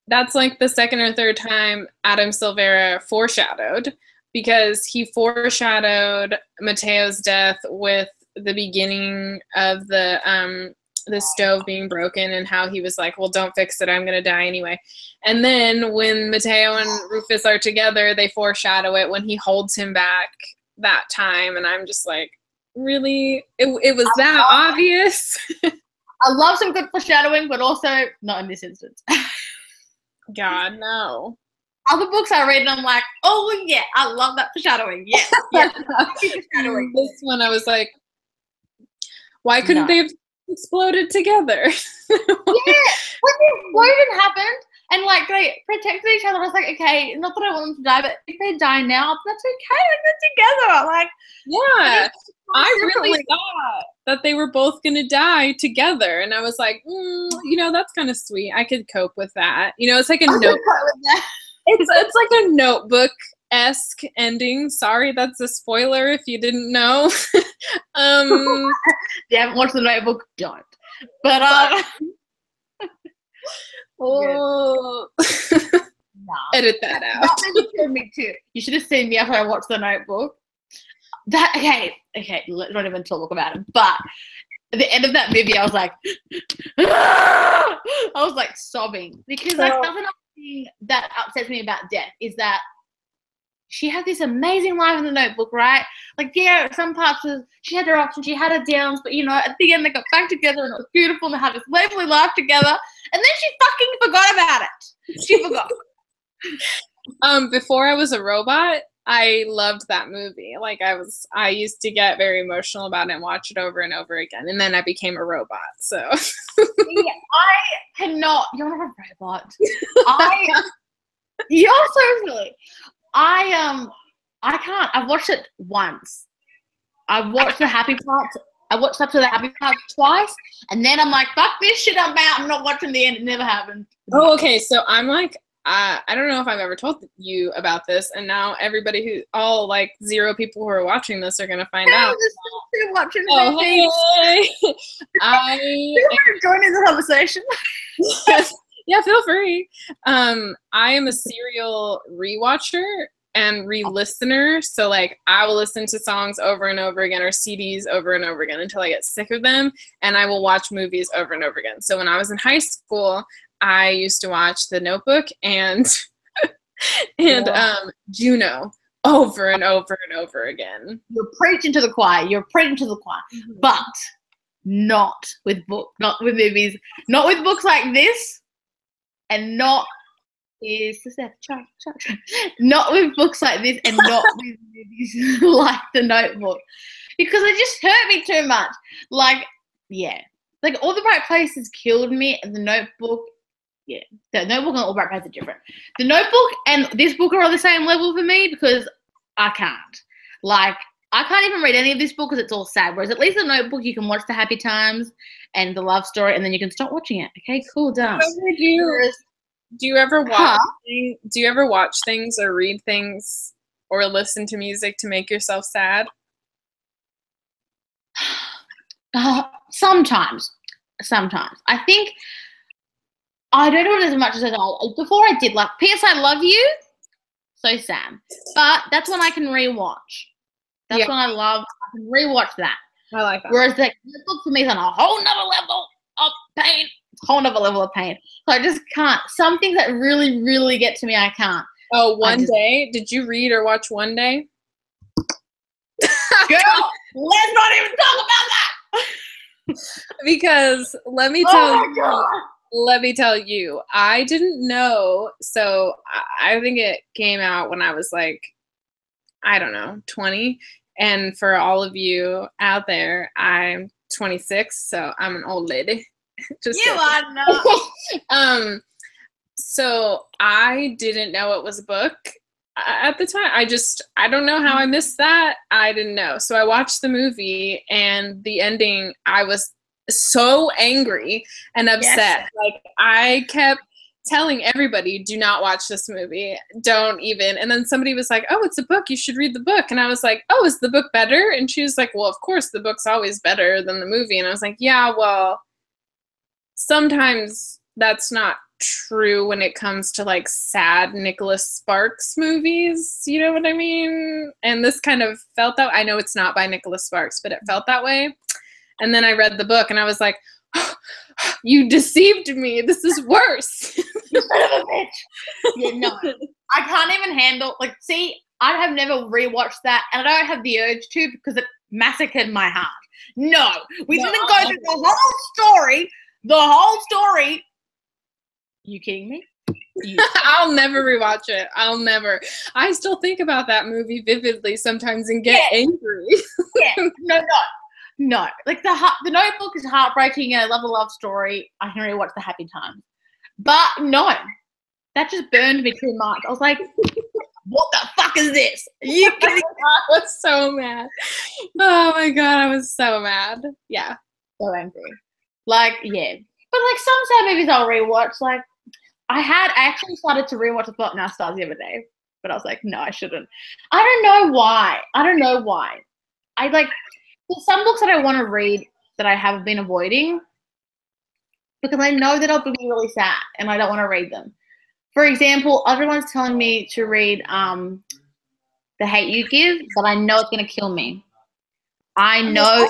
Speaker 2: that's like the second or third time Adam Silvera foreshadowed, because he foreshadowed Mateo's death with the beginning of the stove being broken and how he was like, well, don't fix it, I'm gonna die anyway. And then when Mateo and Rufus are together, they foreshadow it when he holds him back that time, and I'm just like, really? It was that obvious?
Speaker 1: I love some good foreshadowing, but also not in this instance.
Speaker 2: God, no.
Speaker 1: Other books I read and I'm like, oh yeah, I love that foreshadowing. Yeah.
Speaker 2: Foreshadowing. This one I was like, why couldn't they have exploded together?
Speaker 1: Yeah, when the explosion happened and like they protected each other, I was like, okay, not that I want them to die, but if they die now, that's okay. Like they're together. Like,
Speaker 2: yeah, I really thought that they were both gonna die together, and I was like, you know, that's kind of sweet. I could cope with that. You know, it's like a note. It's like a Notebook-esque ending. Sorry, that's a spoiler if you didn't know.
Speaker 1: If you haven't watched the Notebook, don't. But
Speaker 2: oh, edit that out.
Speaker 1: That maybe killed me too. You should have seen me after I watched the Notebook. Okay, let's not even talk about it. But at the end of that movie, I was like, I was like sobbing because like that's another thing that upsets me about death is that she had this amazing life in the Notebook, right? Like, yeah, some parts she had her ups and she had her downs, but you know, at the end they got back together and it was beautiful and they had this lovely life together. And then she fucking forgot about it. She forgot.
Speaker 2: Before I was a robot, I loved that movie. Like I used to get very emotional about it and watch it over and over again. And then I became a robot. So
Speaker 1: yeah, I cannot. You're not a robot. You're so silly. I can't. I've watched it once. I've watched the happy parts. I watched up to the happy parts twice, and then I'm like, fuck this shit, I'm out. I'm not watching the end. It never happened.
Speaker 2: Oh, okay. So I'm like, I don't know if I've ever told you about this, and now everybody all like 0 people who are watching this are gonna find out.
Speaker 1: Watching
Speaker 2: oh, hey. I
Speaker 1: join in the conversation.
Speaker 2: Yeah, feel free. I am a serial rewatcher and re-listener, so like I will listen to songs over and over again or CDs over and over again until I get sick of them, and I will watch movies over and over again. So when I was in high school, I used to watch The Notebook and Juno over and over and over again.
Speaker 1: You're preaching to the choir. Mm-hmm. But not with movies, not with books like this, and not not with books like this, and not with movies like The Notebook, because it just hurt me too much. Like yeah. Like, All the Right Places killed me, and The Notebook, yeah. The Notebook and All the Right Places are different. The Notebook and this book are on the same level for me because I can't. Like, I can't even read any of this book because it's all sad. Whereas at least The Notebook, you can watch the happy times and the love story, and then you can stop watching it. Okay, cool, done.
Speaker 2: Do you ever watch? Do you ever watch things or read things or listen to music to make yourself sad?
Speaker 1: Sometimes. I think I don't do it as much as I do. Before I did, like, P.S. I Love You, so sad. But that's when I can rewatch. That's when I can rewatch that.
Speaker 2: I like that.
Speaker 1: Whereas the book for me is on a whole nother level of pain. So I just can't. Some things that really, really get to me, I can't.
Speaker 2: Oh, One Day? Did you read or watch One Day?
Speaker 1: Girl, let's not even talk about that.
Speaker 2: Because let me tell you, I didn't know. So I think it came out when I was like, I don't know, 20. And for all of you out there, I'm 26, so I'm an old lady. Just
Speaker 1: you are not.
Speaker 2: So I didn't know it was a book at the time. I don't know how I missed that. I didn't know. So I watched the movie, and the ending, I was so angry and upset. Yes. Like, I kept telling everybody, do not watch this movie. Don't even. And then somebody was like, oh, it's a book. You should read the book. And I was like, oh, is the book better? And she was like, well, of course the book's always better than the movie. And I was like, yeah, well, sometimes that's not true when it comes to like sad Nicholas Sparks movies. You know what I mean? And this kind of felt that. I know it's not by Nicholas Sparks, but it felt that way. And then I read the book and I was like, oh, you deceived me. This is worse.
Speaker 1: You son of a bitch. Yeah, no. I can't even handle, like, see, I have never rewatched that, and I don't have the urge to because it massacred my heart. No, we didn't go through the whole story. You kidding me?
Speaker 2: I'll never rewatch it. I'll never. I still think about that movie vividly sometimes and get angry.
Speaker 1: Yeah, no. Like, the Notebook is heartbreaking, and I love a love story. I can rewatch the happy times. But no, that just burned me too much. I was like, what the fuck is this? Are you kidding me?
Speaker 2: I was so mad. Oh my God, I was so mad. Yeah.
Speaker 1: So angry. Like, yeah. But like some sad movies I'll rewatch. Like, I actually started to rewatch The Fault in Our Stars the other day. But I was like, no, I shouldn't. I don't know why. There's some books that I want to read that I have been avoiding because I know that I'll be really sad and I don't want to read them. For example, everyone's telling me to read The Hate You Give, but I know it's going to kill me. I know.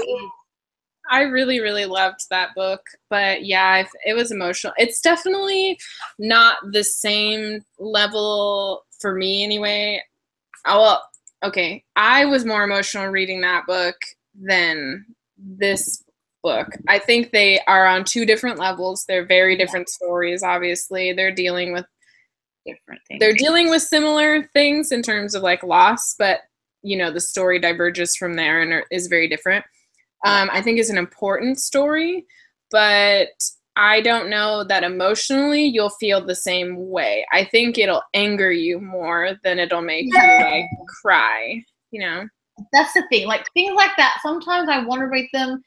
Speaker 2: I really, really loved that book, but yeah, it was emotional. It's definitely not the same level for me anyway. Well, okay, I was more emotional reading that book than this book. I think they are on two different levels. They're very different stories, obviously. They're dealing with different things. They're dealing with similar things in terms of like loss, but you know, the story diverges from there and is very different. I think it's an important story, but I don't know that emotionally you'll feel the same way. I think it'll anger you more than it'll make you like cry, you know?
Speaker 1: That's the thing. Like, things like that, sometimes I want to read them,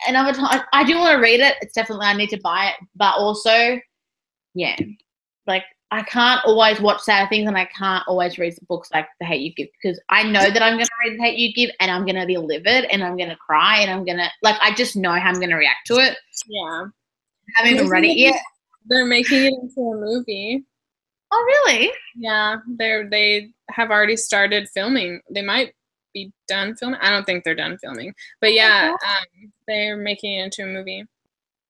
Speaker 1: and other times I do want to read it. It's definitely, I need to buy it, but also, yeah, like, I can't always watch sad things, and I can't always read books like The Hate You Give because I know that I'm going to read The Hate You Give and I'm going to be livid and I'm going to cry and I'm going to, like, I just know how I'm going to react to it.
Speaker 2: Yeah.
Speaker 1: I haven't even read it yet.
Speaker 2: They're making it into a movie.
Speaker 1: Oh, really?
Speaker 2: Yeah. They have already started filming. They might be done filming. I don't think they're done filming. But yeah, they're making it into a movie.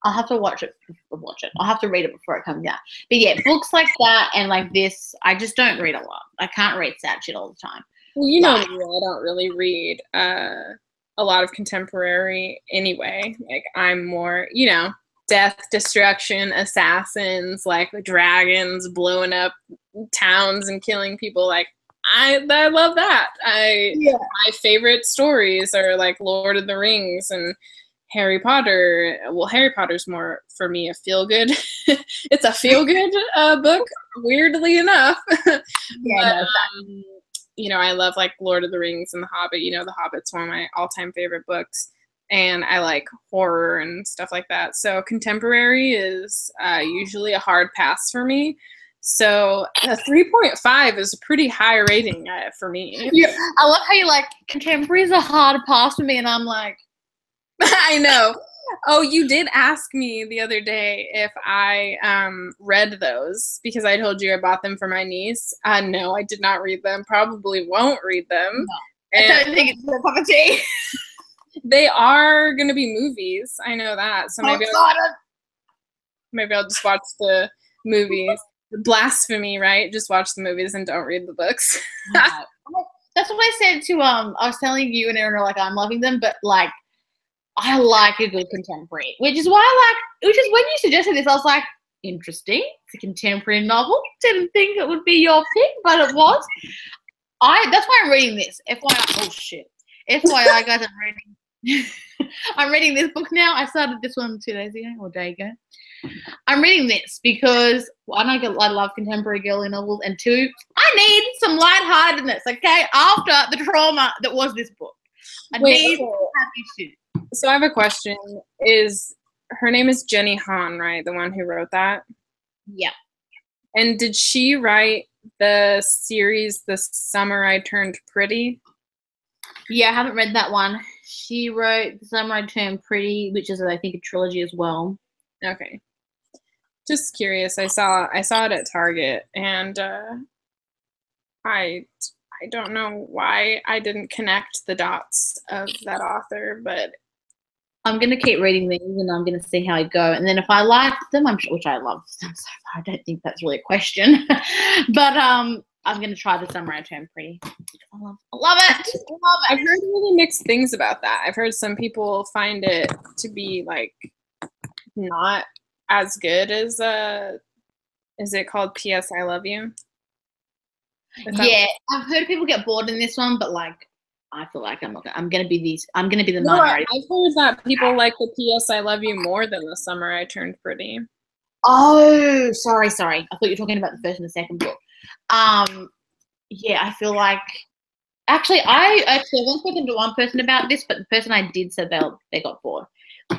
Speaker 1: I'll have to watch it. I'll have to read it before it comes out. But yeah, books like that and like this, I just don't read a lot. I can't read sad shit all the time.
Speaker 2: Well, you know me, I don't really read a lot of contemporary anyway. Like, I'm more, you know, death, destruction, assassins, like dragons blowing up towns and killing people. Like, I love that. My favorite stories are like Lord of the Rings and Harry Potter. Well, Harry Potter's more for me a feel good. It's a feel good book, weirdly enough.
Speaker 1: Yeah,
Speaker 2: But, you know, I love like Lord of the Rings and The Hobbit. You know, The Hobbit's one of my all-time favorite books, and I like horror and stuff like that. So contemporary is usually a hard pass for me. So a 3.5 is a pretty high rating for me.
Speaker 1: Yeah, I love how you like contemporary is a hard pass for me, and I'm like,
Speaker 2: I know. Oh, you did ask me the other day if I read those because I told you I bought them for my niece. No, I did not read them. Probably won't read them.
Speaker 1: No. I don't think it's a cup of tea.
Speaker 2: They are going to be movies. I know that. So maybe I'll just watch the movies. Blasphemy, right? Just watch the movies and don't read the books.
Speaker 1: That's what I said to I was telling you and Aaron, like, I'm loving them, but like I like a good contemporary, which is when you suggested this, I was like, interesting. It's a contemporary novel. Didn't think it would be your pick, but it was. That's why I'm reading this. FYI, oh shit. FYI, guys, I'm reading this book now. I started this one 2 days ago or a day ago. I'm reading this because I love contemporary girly novels, and two, I need some lightheartedness, okay? After the trauma that was this book. I need happy shit.
Speaker 2: So I have a question. Her name is Jenny Han, right? The one who wrote that?
Speaker 1: Yeah.
Speaker 2: And did she write the series The Summer I Turned Pretty?
Speaker 1: Yeah, I haven't read that one. She wrote The Summer I Turned Pretty, which is, I think, a trilogy as well.
Speaker 2: Okay. Just curious. I saw it at Target, and I don't know why I didn't connect the dots of that author, but
Speaker 1: I'm going to keep reading these, and I'm going to see how I go. And then if I like them, which I love so far, I don't think that's really a question. But I'm going to try The Summer I Turned Pretty. I love it.
Speaker 2: I've heard really mixed things about that. I've heard some people find it to be like not as good as is it called P.S. I Love You?
Speaker 1: Yeah, I've heard people get bored in this one, but like I feel like I'm gonna be the minority.
Speaker 2: I've heard that people like the P.S. I Love You more than The Summer I Turned Pretty.
Speaker 1: Oh, sorry. I thought you were talking about the first and the second book. Yeah, I feel like I haven't spoken to one person about this, but the person I did said they got bored.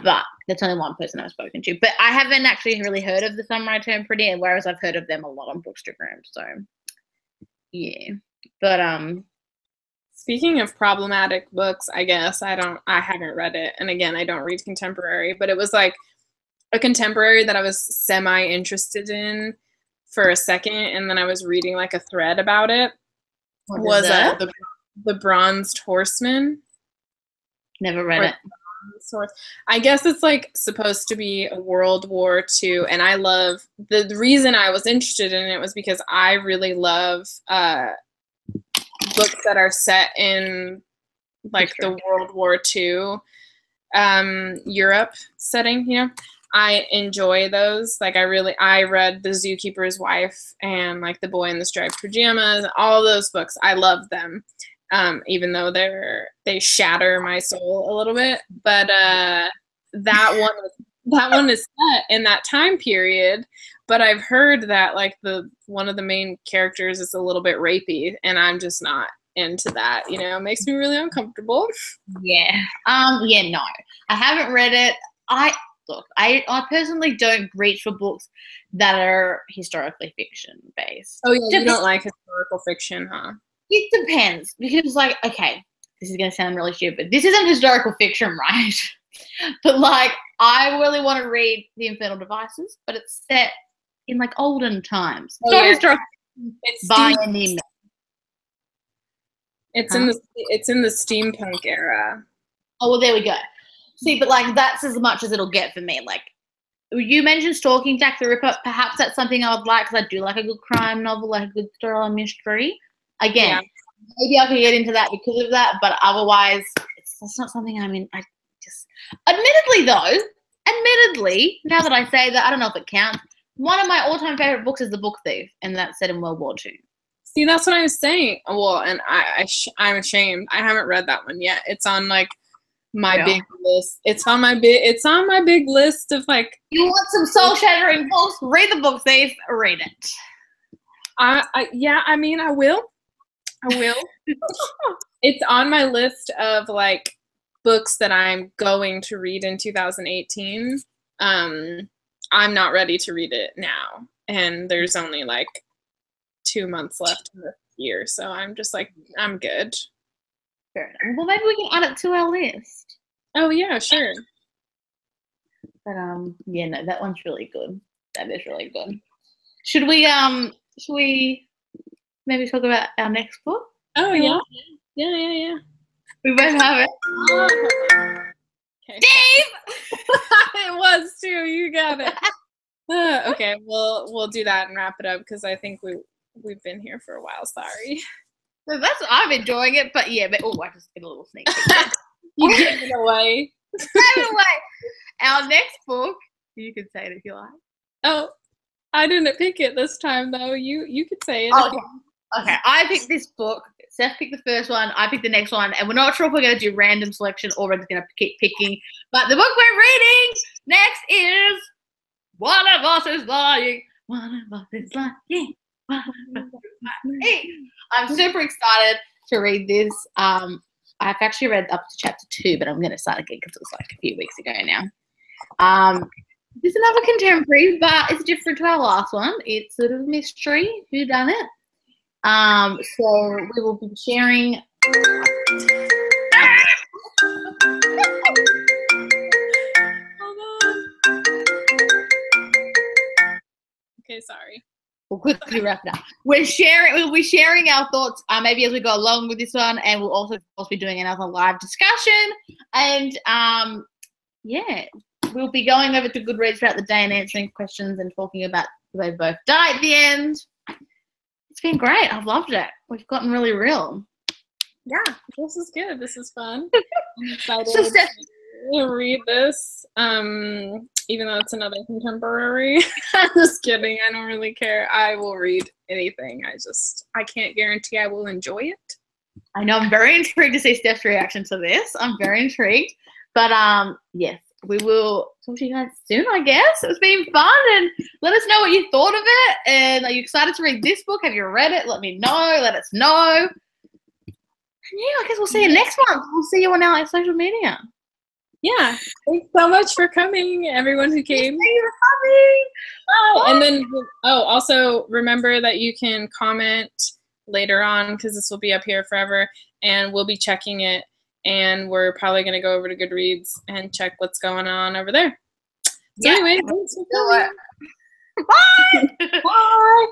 Speaker 1: But that's only one person I've spoken to. But I haven't actually really heard of The Summer I Turned Pretty, whereas I've heard of them a lot on Bookstagram. So yeah, but
Speaker 2: speaking of problematic books, I guess I haven't read it, and again, I don't read contemporary, but it was like a contemporary that I was semi interested in for a second, and then I was reading like a thread about it. Was the Bronzed Horseman?
Speaker 1: Never read it.
Speaker 2: I guess it's like supposed to be a World War II, and I love the reason I was interested in it was because I really love books that are set in like the World War II Europe setting, you know. I enjoy those. Like I read The Zookeeper's Wife and like The Boy in the Striped Pajamas, all those books. I love them. Even though they shatter my soul a little bit, but that one is set in that time period. But I've heard that like one of the main characters is a little bit rapey, and I'm just not into that. You know, it makes me really uncomfortable.
Speaker 1: Yeah. Yeah. No, I haven't read it. I personally don't reach for books that are historically fiction based.
Speaker 2: Oh yeah, you don't like historical fiction, huh?
Speaker 1: It depends, because like, okay, this is going to sound really stupid. This isn't historical fiction, right? But like, I really want to read The Infernal Devices, but it's set in like olden times.
Speaker 2: Oh, yeah.
Speaker 1: Historical by any means.
Speaker 2: It's in the steampunk era.
Speaker 1: Oh well, there we go. See, but like that's as much as it'll get for me. Like you mentioned Stalking Jack the Ripper. Perhaps that's something I would like because I do like a good crime novel, like a good thriller mystery. Again, maybe I could get into that because of that, but otherwise, it's not something I'm in. Admittedly, now that I say that, I don't know if it counts. One of my all-time favorite books is The Book Thief, and that's set in World War II.
Speaker 2: See, that's what I was saying. Well, and I'm ashamed. I haven't read that one yet. It's on like my big list. It's on my big list of like.
Speaker 1: You want some soul-shattering books? Read the book, Steve. Read it.
Speaker 2: Yeah, I mean, I will. It's on my list of like books that I'm going to read in 2018. I'm not ready to read it now, and there's only like 2 months left in this year, so I'm just like, I'm good.
Speaker 1: Fair enough. Well, maybe we can add it to our list.
Speaker 2: Oh yeah, sure.
Speaker 1: But yeah, no, that one's really good. That is really good. Should we maybe talk about our next book?
Speaker 2: Oh yeah. Yeah.
Speaker 1: We both have it.
Speaker 2: Okay.
Speaker 1: Steve!
Speaker 2: It was too. You got it. Okay, we'll do that and wrap it up because I think we've been here for a while. Sorry.
Speaker 1: So I'm enjoying it, but yeah, I just get a little sneak peek.
Speaker 2: You gave it away.
Speaker 1: Our next book, you can say it if you like.
Speaker 2: Oh, I didn't pick it this time though. You could say it.
Speaker 1: Okay. I picked this book. Steph picked the first one. I picked the next one, and we're not sure if we're going to do random selection or we're going to keep picking. But the book we're reading next is "One of Us Is Lying." One of us is lying. One of us is lying. I'm super excited to read this. I've actually read up to chapter 2, but I'm going to start again because it was like a few weeks ago now. This is another contemporary, but it's different to our last one. It's sort of a mystery. Who done it? So we will be sharing.
Speaker 2: Hold on. Okay, sorry.
Speaker 1: We'll quickly wrap it up. We'll be sharing our thoughts maybe as we go along with this one, and we'll also, of course, be doing another live discussion. And yeah, we'll be going over to Goodreads throughout the day and answering questions and talking about who they both die at the end. It's been great. I've loved it. We've gotten really real.
Speaker 2: Yeah, this is good. This is fun. I'm excited to read this. Even though it's another contemporary. I'm just kidding. I don't really care. I will read anything. I can't guarantee I will enjoy it.
Speaker 1: I know. I'm very intrigued to see Steph's reaction to this. I'm very intrigued. But yes, we will talk to you guys soon, I guess. It's been fun, and let us know what you thought of it. And are you excited to read this book? Have you read it? Let me know. Let us know. And yeah, I guess we'll see you next month. We'll see you on our social media.
Speaker 2: Yeah. Thanks so much for coming, everyone who came.
Speaker 1: Thank you for coming.
Speaker 2: Oh, and then also remember that you can comment later on because this will be up here forever, and we'll be checking it. And we're probably going to go over to Goodreads and check what's going on over there. So anyway, thanks for coming.
Speaker 1: Bye.
Speaker 2: Bye.